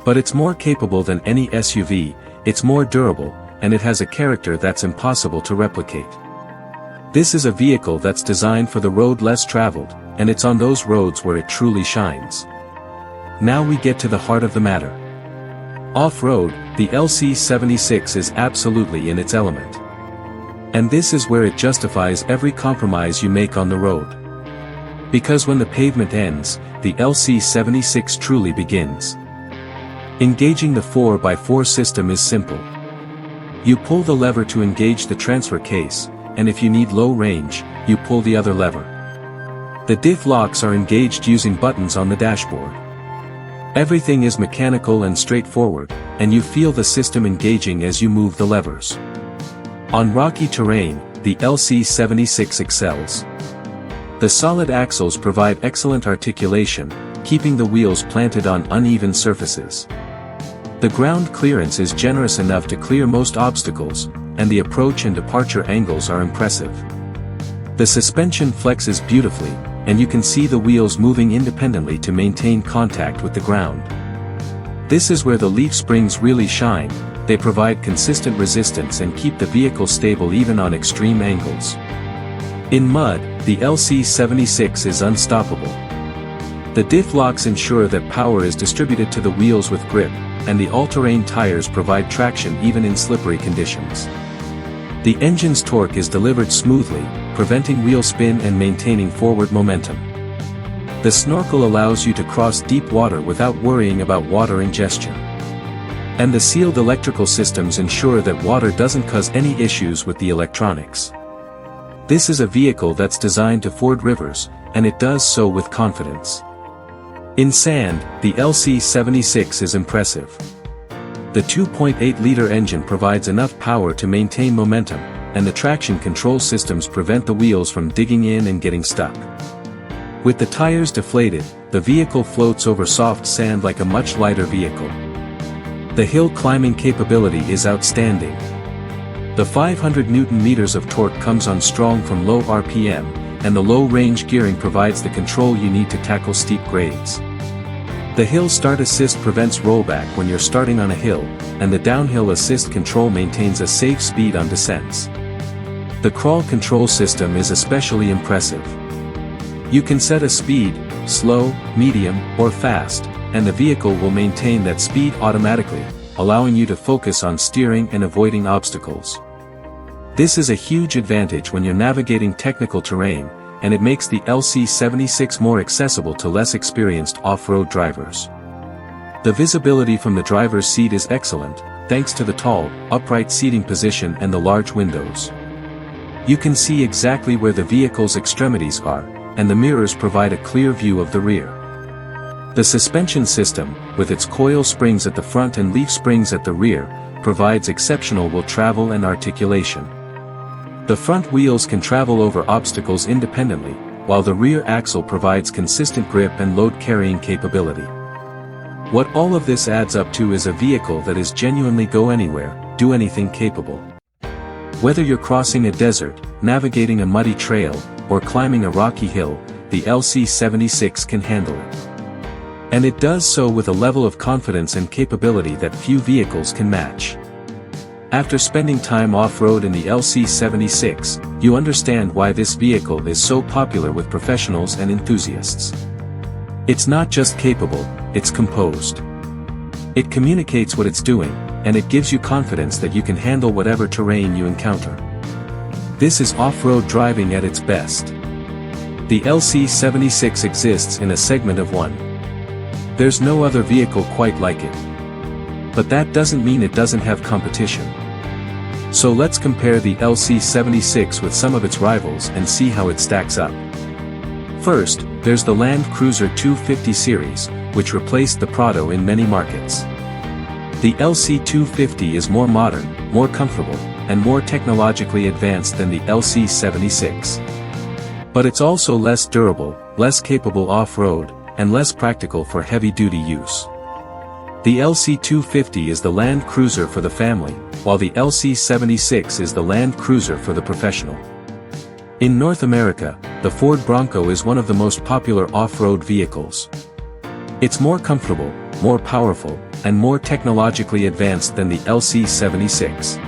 But it's more capable than any SUV, it's more durable, and it has a character that's impossible to replicate. This is a vehicle that's designed for the road less traveled, and it's on those roads where it truly shines. Now we get to the heart of the matter. Off-road, the LC76 is absolutely in its element. And this is where it justifies every compromise you make on the road. Because when the pavement ends, the LC76 truly begins. Engaging the 4x4 system is simple. You pull the lever to engage the transfer case, and if you need low range, you pull the other lever. The diff locks are engaged using buttons on the dashboard. Everything is mechanical and straightforward, and you feel the system engaging as you move the levers. On rocky terrain, the LC76 excels. The solid axles provide excellent articulation, keeping the wheels planted on uneven surfaces. The ground clearance is generous enough to clear most obstacles, and the approach and departure angles are impressive. The suspension flexes beautifully, and you can see the wheels moving independently to maintain contact with the ground. This is where the leaf springs really shine. They provide consistent resistance and keep the vehicle stable even on extreme angles. In mud, the LC76 is unstoppable. The diff locks ensure that power is distributed to the wheels with grip, and the all-terrain tires provide traction even in slippery conditions. The engine's torque is delivered smoothly, preventing wheel spin and maintaining forward momentum. The snorkel allows you to cross deep water without worrying about water ingestion. And the sealed electrical systems ensure that water doesn't cause any issues with the electronics. This is a vehicle that's designed to ford rivers, and it does so with confidence. In sand, the LC76 is impressive. The 2.8-liter engine provides enough power to maintain momentum, and the traction control systems prevent the wheels from digging in and getting stuck. With the tires deflated, the vehicle floats over soft sand like a much lighter vehicle. The hill climbing capability is outstanding. The 500 Newton-meters of torque comes on strong from low RPM, and the low-range gearing provides the control you need to tackle steep grades. The hill start assist prevents rollback when you're starting on a hill, and the downhill assist control maintains a safe speed on descents. The crawl control system is especially impressive. You can set a speed, slow, medium, or fast, and the vehicle will maintain that speed automatically, allowing you to focus on steering and avoiding obstacles. This is a huge advantage when you're navigating technical terrain, and it makes the LC76 more accessible to less experienced off-road drivers. The visibility from the driver's seat is excellent, thanks to the tall, upright seating position and the large windows. You can see exactly where the vehicle's extremities are, and the mirrors provide a clear view of the rear. The suspension system, with its coil springs at the front and leaf springs at the rear, provides exceptional will travel and articulation. The front wheels can travel over obstacles independently, while the rear axle provides consistent grip and load-carrying capability. What all of this adds up to is a vehicle that is genuinely go-anywhere, do-anything capable. Whether you're crossing a desert, navigating a muddy trail, or climbing a rocky hill, the LC-76 can handle it. And it does so with a level of confidence and capability that few vehicles can match. After spending time off-road in the LC-76, you understand why this vehicle is so popular with professionals and enthusiasts. It's not just capable, it's composed. It communicates what it's doing, and it gives you confidence that you can handle whatever terrain you encounter. This is off-road driving at its best. The LC-76 exists in a segment of one. There's no other vehicle quite like it. But that doesn't mean it doesn't have competition. So let's compare the LC-76 with some of its rivals and see how it stacks up. First, there's the Land Cruiser 250 series, which replaced the Prado in many markets. The LC-250 is more modern, more comfortable, and more technologically advanced than the LC-76. But it's also less durable, less capable off-road, and less practical for heavy-duty use. The LC-250 is the Land Cruiser for the family, while the LC-76 is the Land Cruiser for the professional. In North America, the Ford Bronco is one of the most popular off-road vehicles. It's more comfortable, more powerful, and more technologically advanced than the LC-76.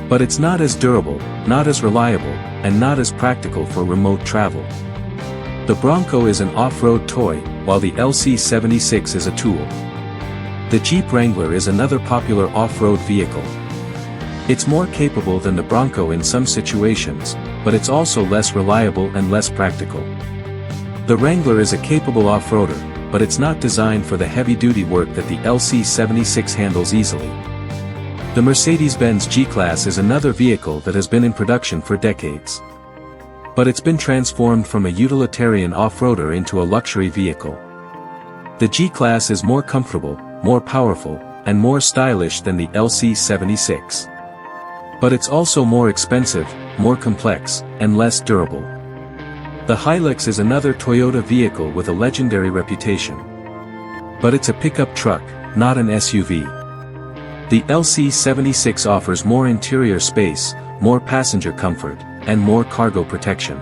But it's not as durable, not as reliable, and not as practical for remote travel. The Bronco is an off-road toy, while the LC-76 is a tool. The Jeep Wrangler is another popular off-road vehicle. It's more capable than the Bronco in some situations, but it's also less reliable and less practical. The Wrangler is a capable off-roader, but it's not designed for the heavy-duty work that the LC-76 handles easily. The Mercedes-Benz G-Class is another vehicle that has been in production for decades. But it's been transformed from a utilitarian off-roader into a luxury vehicle. The G-Class is more comfortable, more powerful, and more stylish than the LC-76. But it's also more expensive, more complex, and less durable. The Hilux is another Toyota vehicle with a legendary reputation. But it's a pickup truck, not an SUV. The LC-76 offers more interior space, more passenger comfort, and more cargo protection.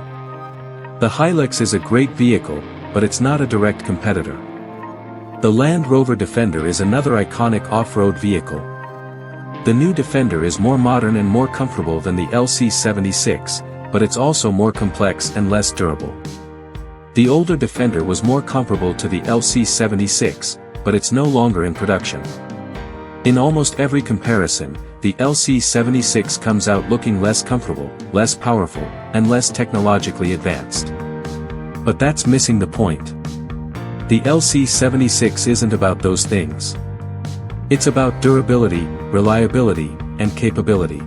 The Hilux is a great vehicle, but it's not a direct competitor. The Land Rover Defender is another iconic off-road vehicle. The new Defender is more modern and more comfortable than the LC-76, but it's also more complex and less durable. The older Defender was more comparable to the LC-76, but it's no longer in production. In almost every comparison, the LC-76 comes out looking less comfortable, less powerful, and less technologically advanced. But that's missing the point. The LC-76 isn't about those things. It's about durability, reliability, and capability.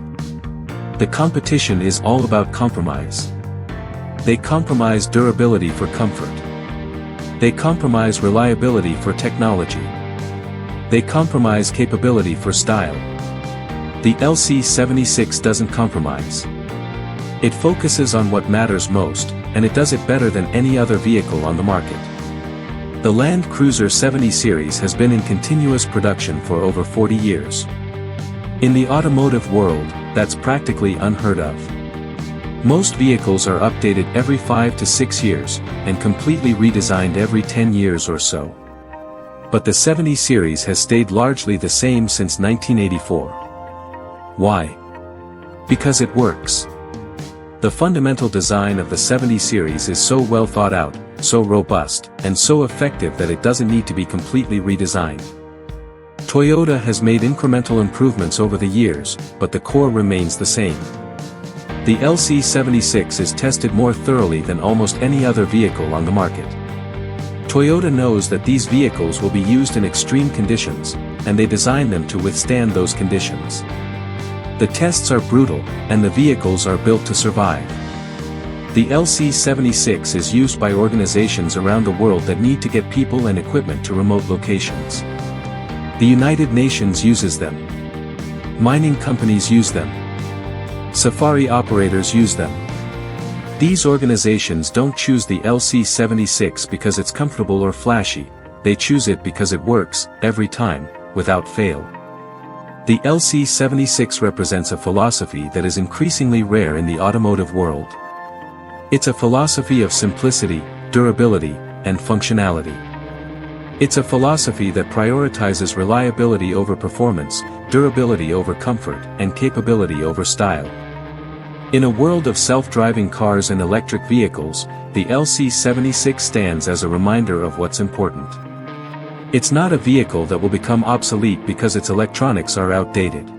The competition is all about compromise. They compromise durability for comfort. They compromise reliability for technology. They compromise capability for style. The LC-76 doesn't compromise. It focuses on what matters most, and it does it better than any other vehicle on the market. The Land Cruiser 70 series has been in continuous production for over 40 years. In the automotive world, that's practically unheard of. Most vehicles are updated every 5 to 6 years, and completely redesigned every 10 years or so. But the 70 series has stayed largely the same since 1984. Why? Because it works. The fundamental design of the 70 series is so well thought out, so robust, and so effective that it doesn't need to be completely redesigned. Toyota has made incremental improvements over the years, but the core remains the same. The LC-76 is tested more thoroughly than almost any other vehicle on the market. Toyota knows that these vehicles will be used in extreme conditions, and they design them to withstand those conditions. The tests are brutal, and the vehicles are built to survive. The LC-76 is used by organizations around the world that need to get people and equipment to remote locations. The United Nations uses them. Mining companies use them. Safari operators use them. These organizations don't choose the LC-76 because it's comfortable or flashy, they choose it because it works, every time, without fail. The LC76 represents a philosophy that is increasingly rare in the automotive world. It's a philosophy of simplicity, durability, and functionality. It's a philosophy that prioritizes reliability over performance, durability over comfort, and capability over style. In a world of self-driving cars and electric vehicles, the LC76 stands as a reminder of what's important. It's not a vehicle that will become obsolete because its electronics are outdated.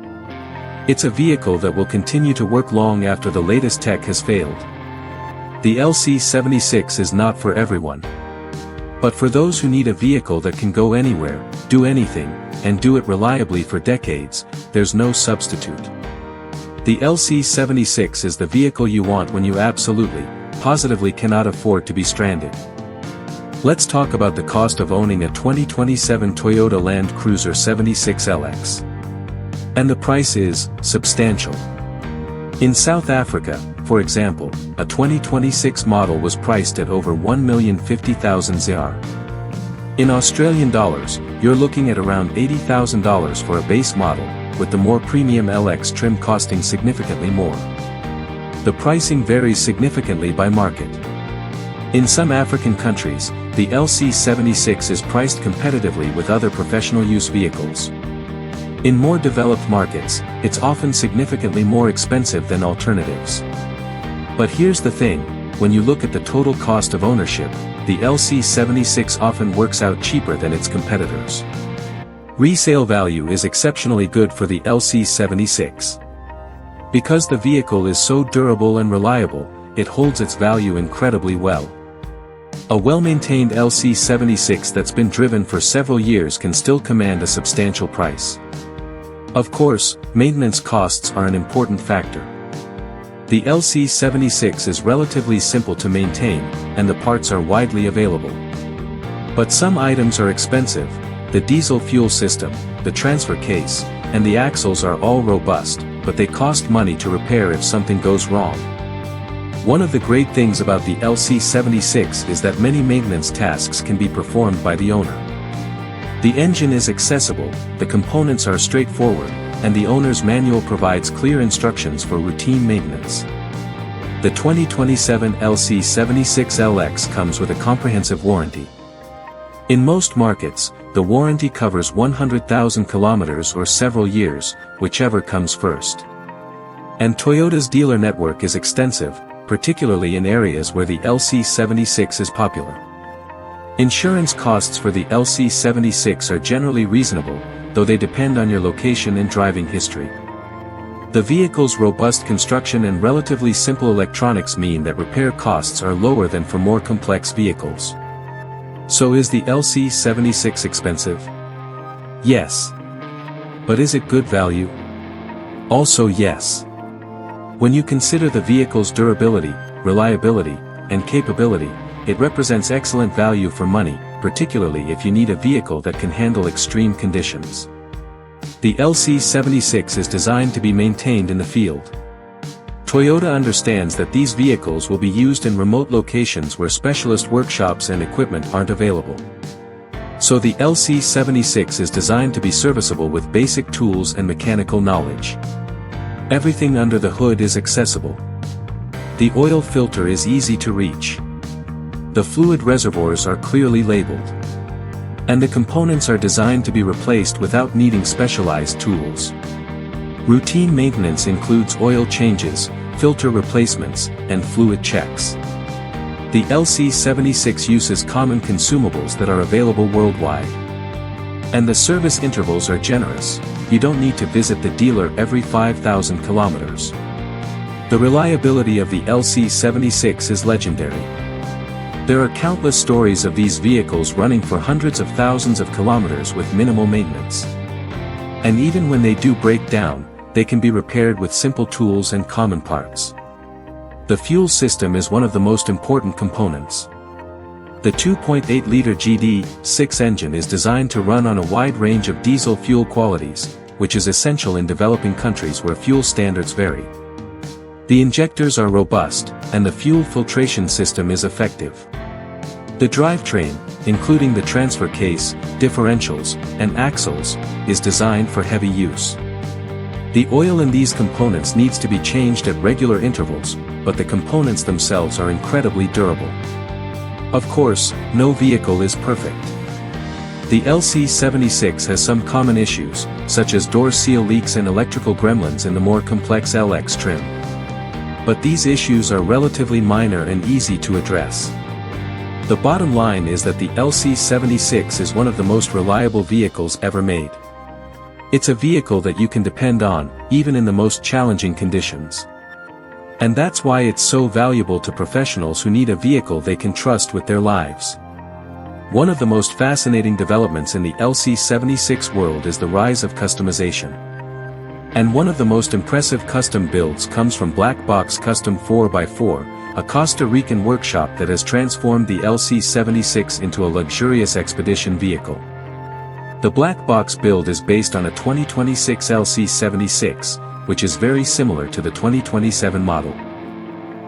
It's a vehicle that will continue to work long after the latest tech has failed. The LC76 is not for everyone. But for those who need a vehicle that can go anywhere, do anything, and do it reliably for decades, there's no substitute. The LC76 is the vehicle you want when you absolutely, positively cannot afford to be stranded. Let's talk about the cost of owning a 2027 Toyota Land Cruiser 76LX. And the price is substantial. In South Africa, for example, a 2026 model was priced at over 1,050,000 ZAR. In Australian dollars, you're looking at around $80,000 for a base model, with the more premium LX trim costing significantly more. The pricing varies significantly by market. In some African countries, the LC76 is priced competitively with other professional use vehicles. In more developed markets, it's often significantly more expensive than alternatives. But here's the thing, when you look at the total cost of ownership, the LC76 often works out cheaper than its competitors. Resale value is exceptionally good for the LC76. Because the vehicle is so durable and reliable, it holds its value incredibly well. A well-maintained LC76 that's been driven for several years can still command a substantial price. Of course, maintenance costs are an important factor. The LC76 is relatively simple to maintain, and the parts are widely available. But some items are expensive. The diesel fuel system, the transfer case, and the axles are all robust, but they cost money to repair if something goes wrong. One of the great things about the LC76 is that many maintenance tasks can be performed by the owner. The engine is accessible, the components are straightforward, and the owner's manual provides clear instructions for routine maintenance. The 2027 LC76LX comes with a comprehensive warranty. In most markets, the warranty covers 100,000 kilometers or several years, whichever comes first. And Toyota's dealer network is extensive, particularly in areas where the LC76 is popular. Insurance costs for the LC76 are generally reasonable, though they depend on your location and driving history. The vehicle's robust construction and relatively simple electronics mean that repair costs are lower than for more complex vehicles. So is the LC76 expensive? Yes. But is it good value? Also yes. When you consider the vehicle's durability, reliability, and capability, it represents excellent value for money, particularly if you need a vehicle that can handle extreme conditions. The LC76 is designed to be maintained in the field. Toyota understands that these vehicles will be used in remote locations where specialist workshops and equipment aren't available. So the LC76 is designed to be serviceable with basic tools and mechanical knowledge. Everything under the hood is accessible. The oil filter is easy to reach. The fluid reservoirs are clearly labeled. And the components are designed to be replaced without needing specialized tools. Routine maintenance includes oil changes, filter replacements, and fluid checks. The LC76 uses common consumables that are available worldwide. And the service intervals are generous. You don't need to visit the dealer every 5,000 kilometers. The reliability of the LC76 is legendary. There are countless stories of these vehicles running for hundreds of thousands of kilometers with minimal maintenance. And even when they do break down, they can be repaired with simple tools and common parts. The fuel system is one of the most important components. The 2.8-liter GD6 engine is designed to run on a wide range of diesel fuel qualities, which is essential in developing countries where fuel standards vary. The injectors are robust, and the fuel filtration system is effective. The drivetrain, including the transfer case, differentials, and axles, is designed for heavy use. The oil in these components needs to be changed at regular intervals, but the components themselves are incredibly durable. Of course, no vehicle is perfect. The LC76 has some common issues, such as door seal leaks and electrical gremlins in the more complex LX trim. But these issues are relatively minor and easy to address. The bottom line is that the LC76 is one of the most reliable vehicles ever made. It's a vehicle that you can depend on, even in the most challenging conditions. And that's why it's so valuable to professionals who need a vehicle they can trust with their lives. One of the most fascinating developments in the LC76 world is the rise of customization. And one of the most impressive custom builds comes from Black Box Custom 4x4, a Costa Rican workshop that has transformed the LC76 into a luxurious expedition vehicle. The Black Box build is based on a 2026 LC76, which is very similar to the 2027 model.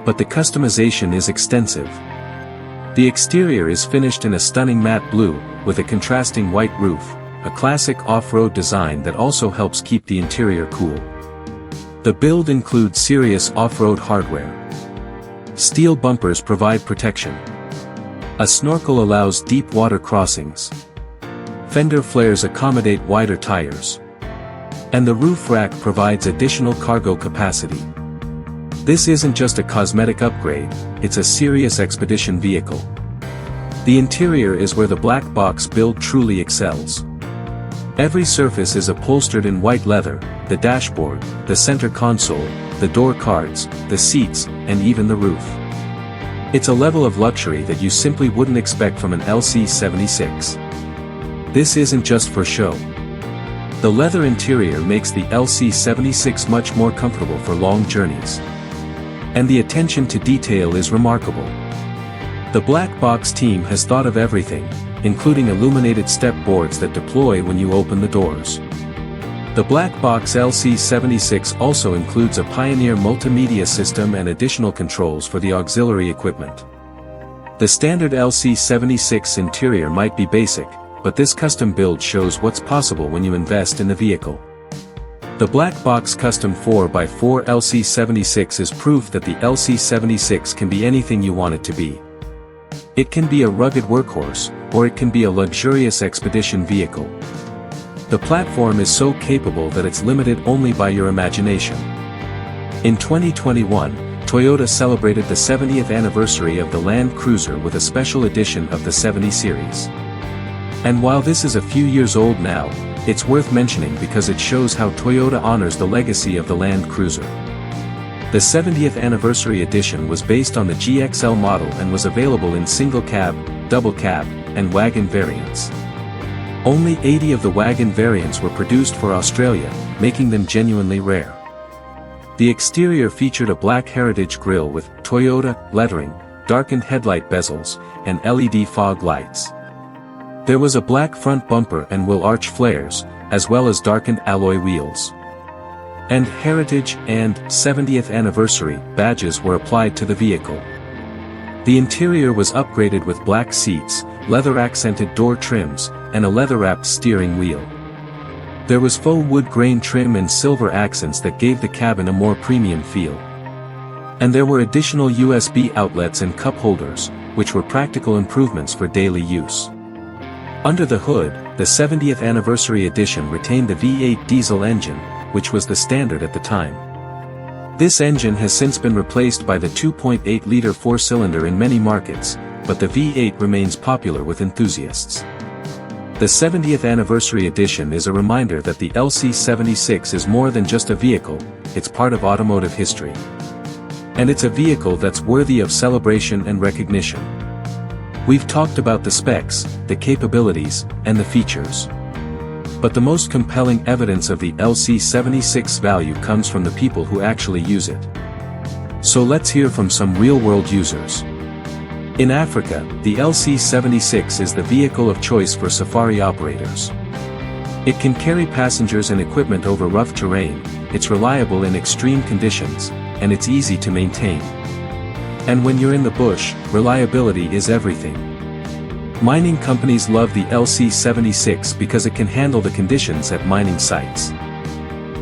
But the customization is extensive. The exterior is finished in a stunning matte blue, with a contrasting white roof, a classic off-road design that also helps keep the interior cool. The build includes serious off-road hardware. Steel bumpers provide protection. A snorkel allows deep water crossings. Fender flares accommodate wider tires. And the roof rack provides additional cargo capacity. This isn't just a cosmetic upgrade, it's a serious expedition vehicle. The interior is where the Black Box build truly excels. Every surface is upholstered in white leather, the dashboard, the center console, the door cards, the seats, and even the roof. It's a level of luxury that you simply wouldn't expect from an LC76. This isn't just for show. The leather interior makes the LC76 much more comfortable for long journeys. And the attention to detail is remarkable. The Black Box team has thought of everything, including illuminated step boards that deploy when you open the doors. The Black Box LC76 also includes a Pioneer multimedia system and additional controls for the auxiliary equipment. The standard LC76 interior might be basic, but this custom build shows what's possible when you invest in the vehicle. The Black Box Custom 4x4 LC76 is proof that the LC76 can be anything you want it to be. It can be a rugged workhorse, or it can be a luxurious expedition vehicle. The platform is so capable that it's limited only by your imagination. In 2021, Toyota celebrated the 70th anniversary of the Land Cruiser with a special edition of the 70 series. And while this is a few years old now, it's worth mentioning because it shows how Toyota honors the legacy of the Land Cruiser. The 70th anniversary edition was based on the GXL model and was available in single cab, double cab, and wagon variants. Only 80 of the wagon variants were produced for Australia, making them genuinely rare. The exterior featured a black heritage grille with Toyota lettering, darkened headlight bezels, and LED fog lights. There was a black front bumper and wheel arch flares, as well as darkened alloy wheels. And Heritage and 70th Anniversary badges were applied to the vehicle. The interior was upgraded with black seats, leather-accented door trims, and a leather-wrapped steering wheel. There was faux wood grain trim and silver accents that gave the cabin a more premium feel. And there were additional USB outlets and cup holders, which were practical improvements for daily use. Under the hood, the 70th Anniversary Edition retained the V8 diesel engine, which was the standard at the time. This engine has since been replaced by the 2.8-liter four-cylinder in many markets, but the V8 remains popular with enthusiasts. The 70th Anniversary Edition is a reminder that the LC76 is more than just a vehicle, it's part of automotive history. And it's a vehicle that's worthy of celebration and recognition. We've talked about the specs, the capabilities, and the features. But the most compelling evidence of the LC76 value comes from the people who actually use it. So let's hear from some real-world users. In Africa, the LC76 is the vehicle of choice for safari operators. It can carry passengers and equipment over rough terrain, it's reliable in extreme conditions, and it's easy to maintain. And when you're in the bush, reliability is everything. Mining companies love the LC76 because it can handle the conditions at mining sites.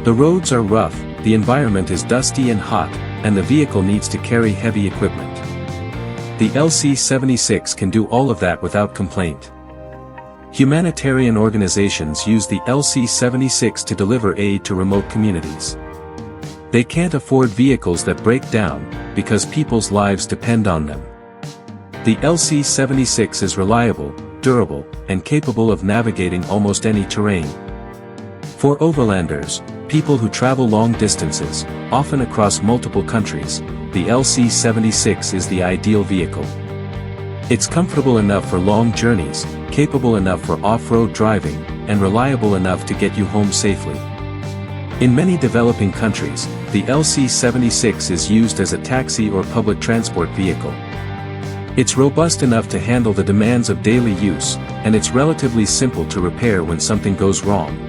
The roads are rough, the environment is dusty and hot, and the vehicle needs to carry heavy equipment. The LC-76 can do all of that without complaint. Humanitarian organizations use the LC-76 to deliver aid to remote communities. They can't afford vehicles that break down, because people's lives depend on them. The LC-76 is reliable, durable, and capable of navigating almost any terrain. For overlanders, people who travel long distances, often across multiple countries, the LC-76 is the ideal vehicle. It's comfortable enough for long journeys, capable enough for off-road driving, and reliable enough to get you home safely. In many developing countries, the LC-76 is used as a taxi or public transport vehicle. It's robust enough to handle the demands of daily use, and it's relatively simple to repair when something goes wrong.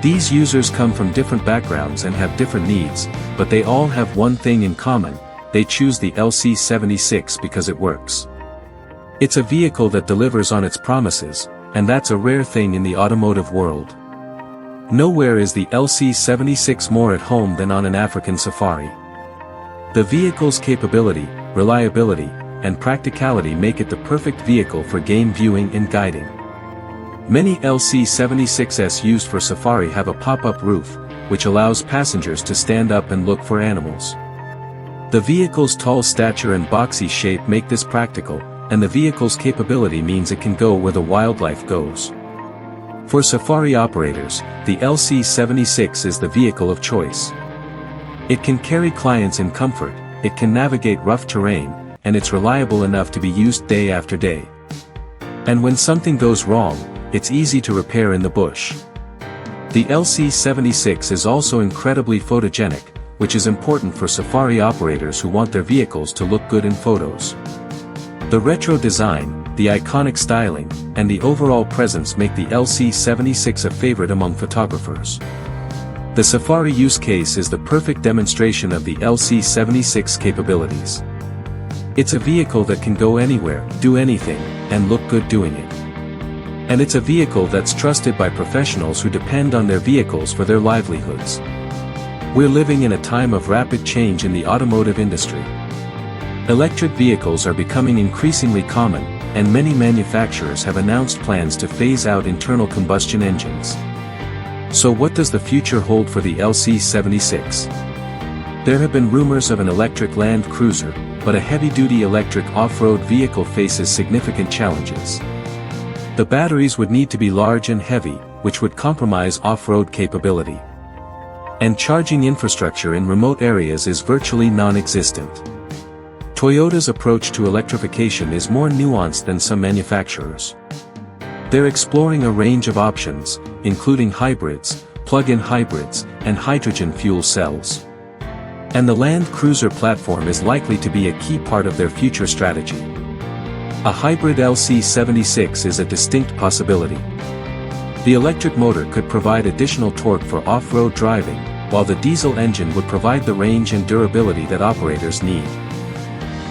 These users come from different backgrounds and have different needs, but they all have one thing in common: they choose the LC-76 because it works. It's a vehicle that delivers on its promises, and that's a rare thing in the automotive world. Nowhere is the LC-76 more at home than on an African safari. The vehicle's capability, reliability, and practicality make it the perfect vehicle for game viewing and guiding. Many LC-76s used for safari have a pop-up roof, which allows passengers to stand up and look for animals. The vehicle's tall stature and boxy shape make this practical, and the vehicle's capability means it can go where the wildlife goes. For safari operators, the LC-76 is the vehicle of choice. It can carry clients in comfort, it can navigate rough terrain, and it's reliable enough to be used day after day. And when something goes wrong, it's easy to repair in the bush. The LC-76 is also incredibly photogenic, which is important for safari operators who want their vehicles to look good in photos. The retro design, the iconic styling, and the overall presence make the LC-76 a favorite among photographers. The safari use case is the perfect demonstration of the LC-76 capabilities. It's a vehicle that can go anywhere, do anything, and look good doing it. And it's a vehicle that's trusted by professionals who depend on their vehicles for their livelihoods. We're living in a time of rapid change in the automotive industry. Electric vehicles are becoming increasingly common, and many manufacturers have announced plans to phase out internal combustion engines. So what does the future hold for the LC-76? There have been rumors of an electric Land Cruiser, but a heavy-duty electric off-road vehicle faces significant challenges. The batteries would need to be large and heavy, which would compromise off-road capability. And charging infrastructure in remote areas is virtually non-existent. Toyota's approach to electrification is more nuanced than some manufacturers. They're exploring a range of options, including hybrids, plug-in hybrids, and hydrogen fuel cells. And the Land Cruiser platform is likely to be a key part of their future strategy. A hybrid LC-76 is a distinct possibility. The electric motor could provide additional torque for off-road driving, while the diesel engine would provide the range and durability that operators need.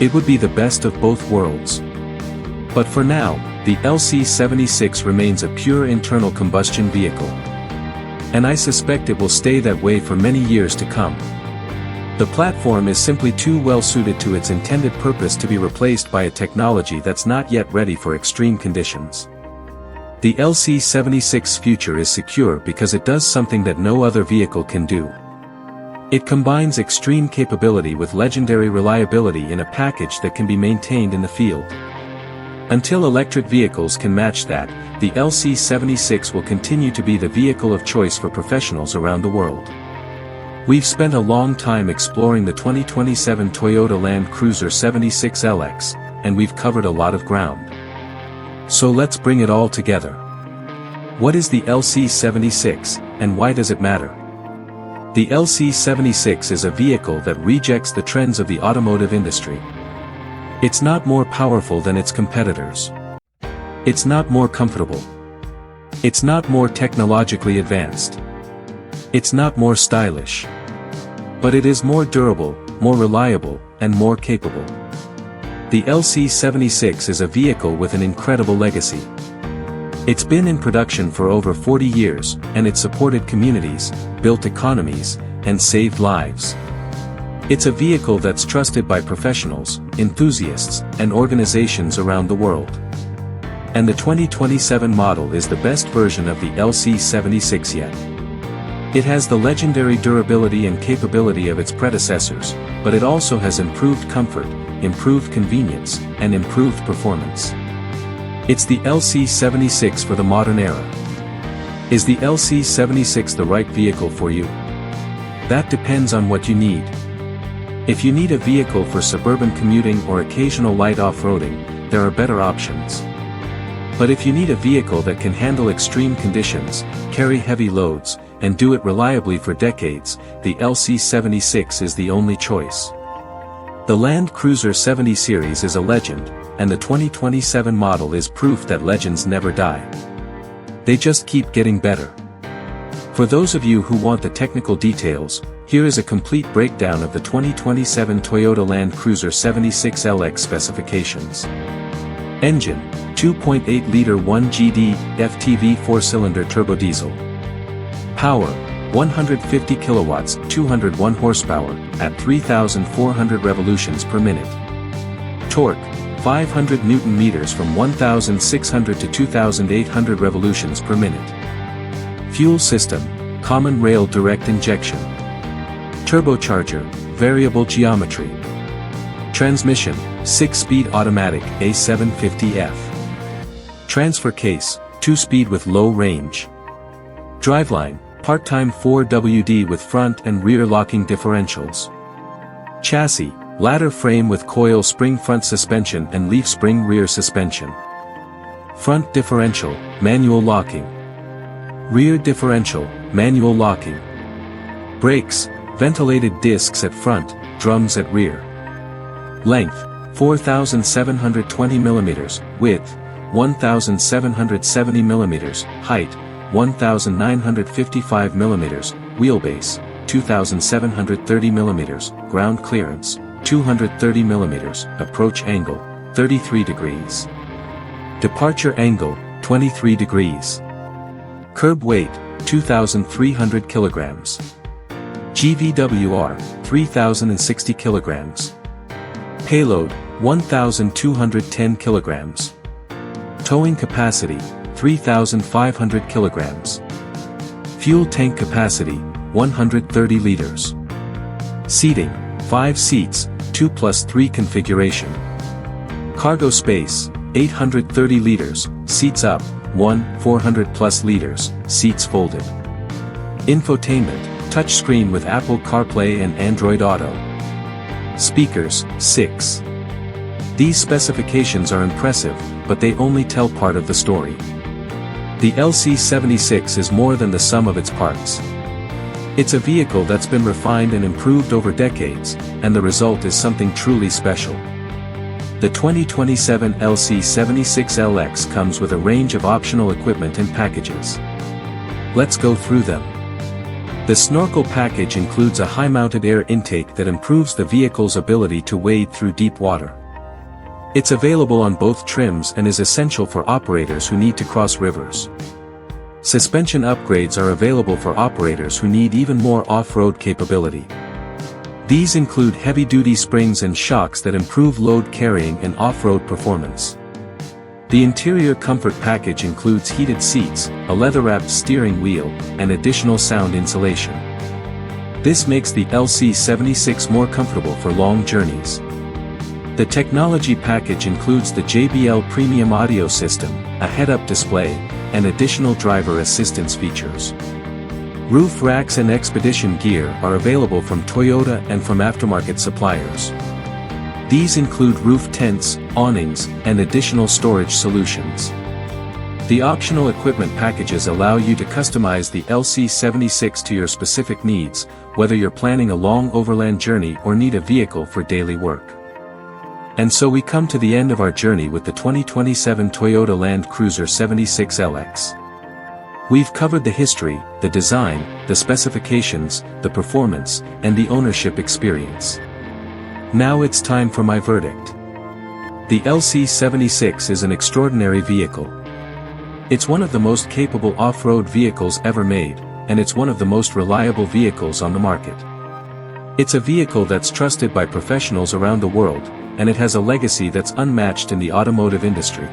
It would be the best of both worlds. But for now, the LC-76 remains a pure internal combustion vehicle. And I suspect it will stay that way for many years to come. The platform is simply too well suited to its intended purpose to be replaced by a technology that's not yet ready for extreme conditions. The LC-76's future is secure because it does something that no other vehicle can do. It combines extreme capability with legendary reliability in a package that can be maintained in the field. Until electric vehicles can match that, the LC-76 will continue to be the vehicle of choice for professionals around the world. We've spent a long time exploring the 2027 Toyota Land Cruiser 76LX, and we've covered a lot of ground. So let's bring it all together. What is the LC-76, and why does it matter? The LC-76 is a vehicle that rejects the trends of the automotive industry. It's not more powerful than its competitors. It's not more comfortable. It's not more technologically advanced. It's not more stylish. But it is more durable, more reliable, and more capable. The LC-76 is a vehicle with an incredible legacy. It's been in production for over 40 years, and it supported communities, built economies, and saved lives. It's a vehicle that's trusted by professionals, enthusiasts, and organizations around the world. And the 2027 model is the best version of the LC76 yet. It has the legendary durability and capability of its predecessors, but it also has improved comfort, improved convenience, and improved performance. It's the LC76 for the modern era. Is the LC76 the right vehicle for you? That depends on what you need. If you need a vehicle for suburban commuting or occasional light off-roading, there are better options. But if you need a vehicle that can handle extreme conditions, carry heavy loads, and do it reliably for decades, the LC76 is the only choice. The Land Cruiser 70 series is a legend, and the 2027 model is proof that legends never die. They just keep getting better. For those of you who want the technical details, here is a complete breakdown of the 2027 Toyota Land Cruiser 76LX specifications. Engine, 2.8-liter 1GD FTV 4-cylinder turbodiesel. Power, 150 kilowatts, 201 horsepower, at 3,400 revolutions per minute. Torque, 500 Newton meters from 1,600 to 2,800 revolutions per minute. Fuel system, common rail direct injection. Turbocharger, variable geometry. Transmission, 6-speed automatic A750F. Transfer case, 2-speed with low range. Driveline, part-time 4WD with front and rear locking differentials. Chassis, ladder frame with coil spring front suspension and leaf spring rear suspension. Front differential, manual locking. Rear differential, manual locking. Brakes, ventilated discs at front, drums at rear. Length, 4,720 mm, width, 1,770 mm, height, 1,955 mm, wheelbase, 2,730 mm, ground clearance, 230 mm, approach angle, 33 degrees. Departure angle, 23 degrees. Curb weight, 2,300 kilograms. GVWR, 3,060 kilograms. Payload, 1,210 kilograms. Towing capacity, 3,500 kilograms. Fuel tank capacity, 130 liters. Seating, 5 seats, 2+3 configuration. Cargo space, 830 liters, seats up, 400+ liters, seats folded. Infotainment, touchscreen with Apple CarPlay and Android Auto. Speakers, 6. These specifications are impressive, but they only tell part of the story. The LC76 is more than the sum of its parts. It's a vehicle that's been refined and improved over decades, and the result is something truly special. The 2027 LC76LX comes with a range of optional equipment and packages. Let's go through them. The snorkel package includes a high-mounted air intake that improves the vehicle's ability to wade through deep water. It's available on both trims and is essential for operators who need to cross rivers. Suspension upgrades are available for operators who need even more off-road capability. These include heavy-duty springs and shocks that improve load carrying and off-road performance. The interior comfort package includes heated seats, a leather-wrapped steering wheel, and additional sound insulation. This makes the LC76 more comfortable for long journeys. The technology package includes the JBL Premium Audio System, a head-up display, and additional driver assistance features. Roof racks and expedition gear are available from Toyota and from aftermarket suppliers. These include roof tents, awnings, and additional storage solutions. The optional equipment packages allow you to customize the LC76 to your specific needs, whether you're planning a long overland journey or need a vehicle for daily work. And so we come to the end of our journey with the 2027 Toyota Land Cruiser 76LX. We've covered the history, the design, the specifications, the performance, and the ownership experience. Now it's time for my verdict. The LC76 is an extraordinary vehicle. It's one of the most capable off-road vehicles ever made, and it's one of the most reliable vehicles on the market. It's a vehicle that's trusted by professionals around the world, and it has a legacy that's unmatched in the automotive industry.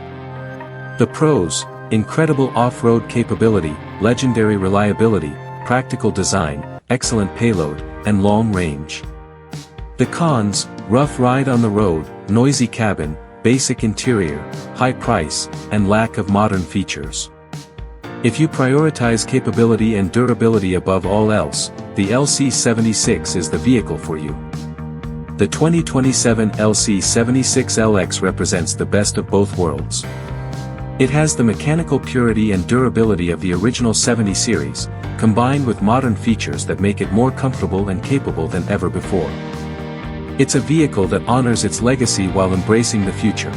The pros: incredible off-road capability, legendary reliability, practical design, excellent payload, and long range. The cons: rough ride on the road, noisy cabin, basic interior, high price, and lack of modern features. If you prioritize capability and durability above all else, the LC76 is the vehicle for you. The 2027 LC76LX represents the best of both worlds. It has the mechanical purity and durability of the original 70 series, combined with modern features that make it more comfortable and capable than ever before. It's a vehicle that honors its legacy while embracing the future.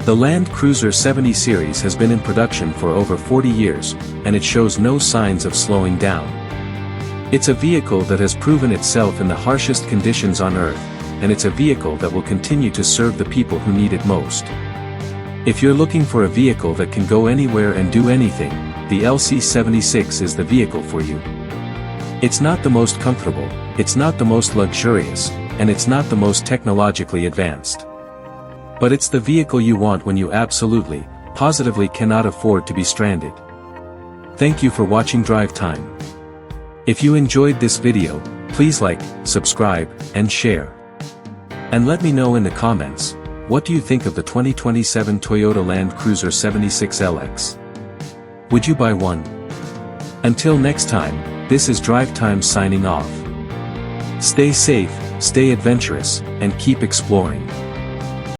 The Land Cruiser 70 series has been in production for over 40 years, and it shows no signs of slowing down. It's a vehicle that has proven itself in the harshest conditions on Earth, and it's a vehicle that will continue to serve the people who need it most. If you're looking for a vehicle that can go anywhere and do anything, the LC76 is the vehicle for you. It's not the most comfortable, it's not the most luxurious, and it's not the most technologically advanced. But it's the vehicle you want when you absolutely, positively cannot afford to be stranded. Thank you for watching Drive Time. If you enjoyed this video, please like, subscribe, and share. And let me know in the comments, what do you think of the 2027 Toyota Land Cruiser 76LX? Would you buy one? Until next time, this is Drive Time signing off. Stay safe, stay adventurous, and keep exploring.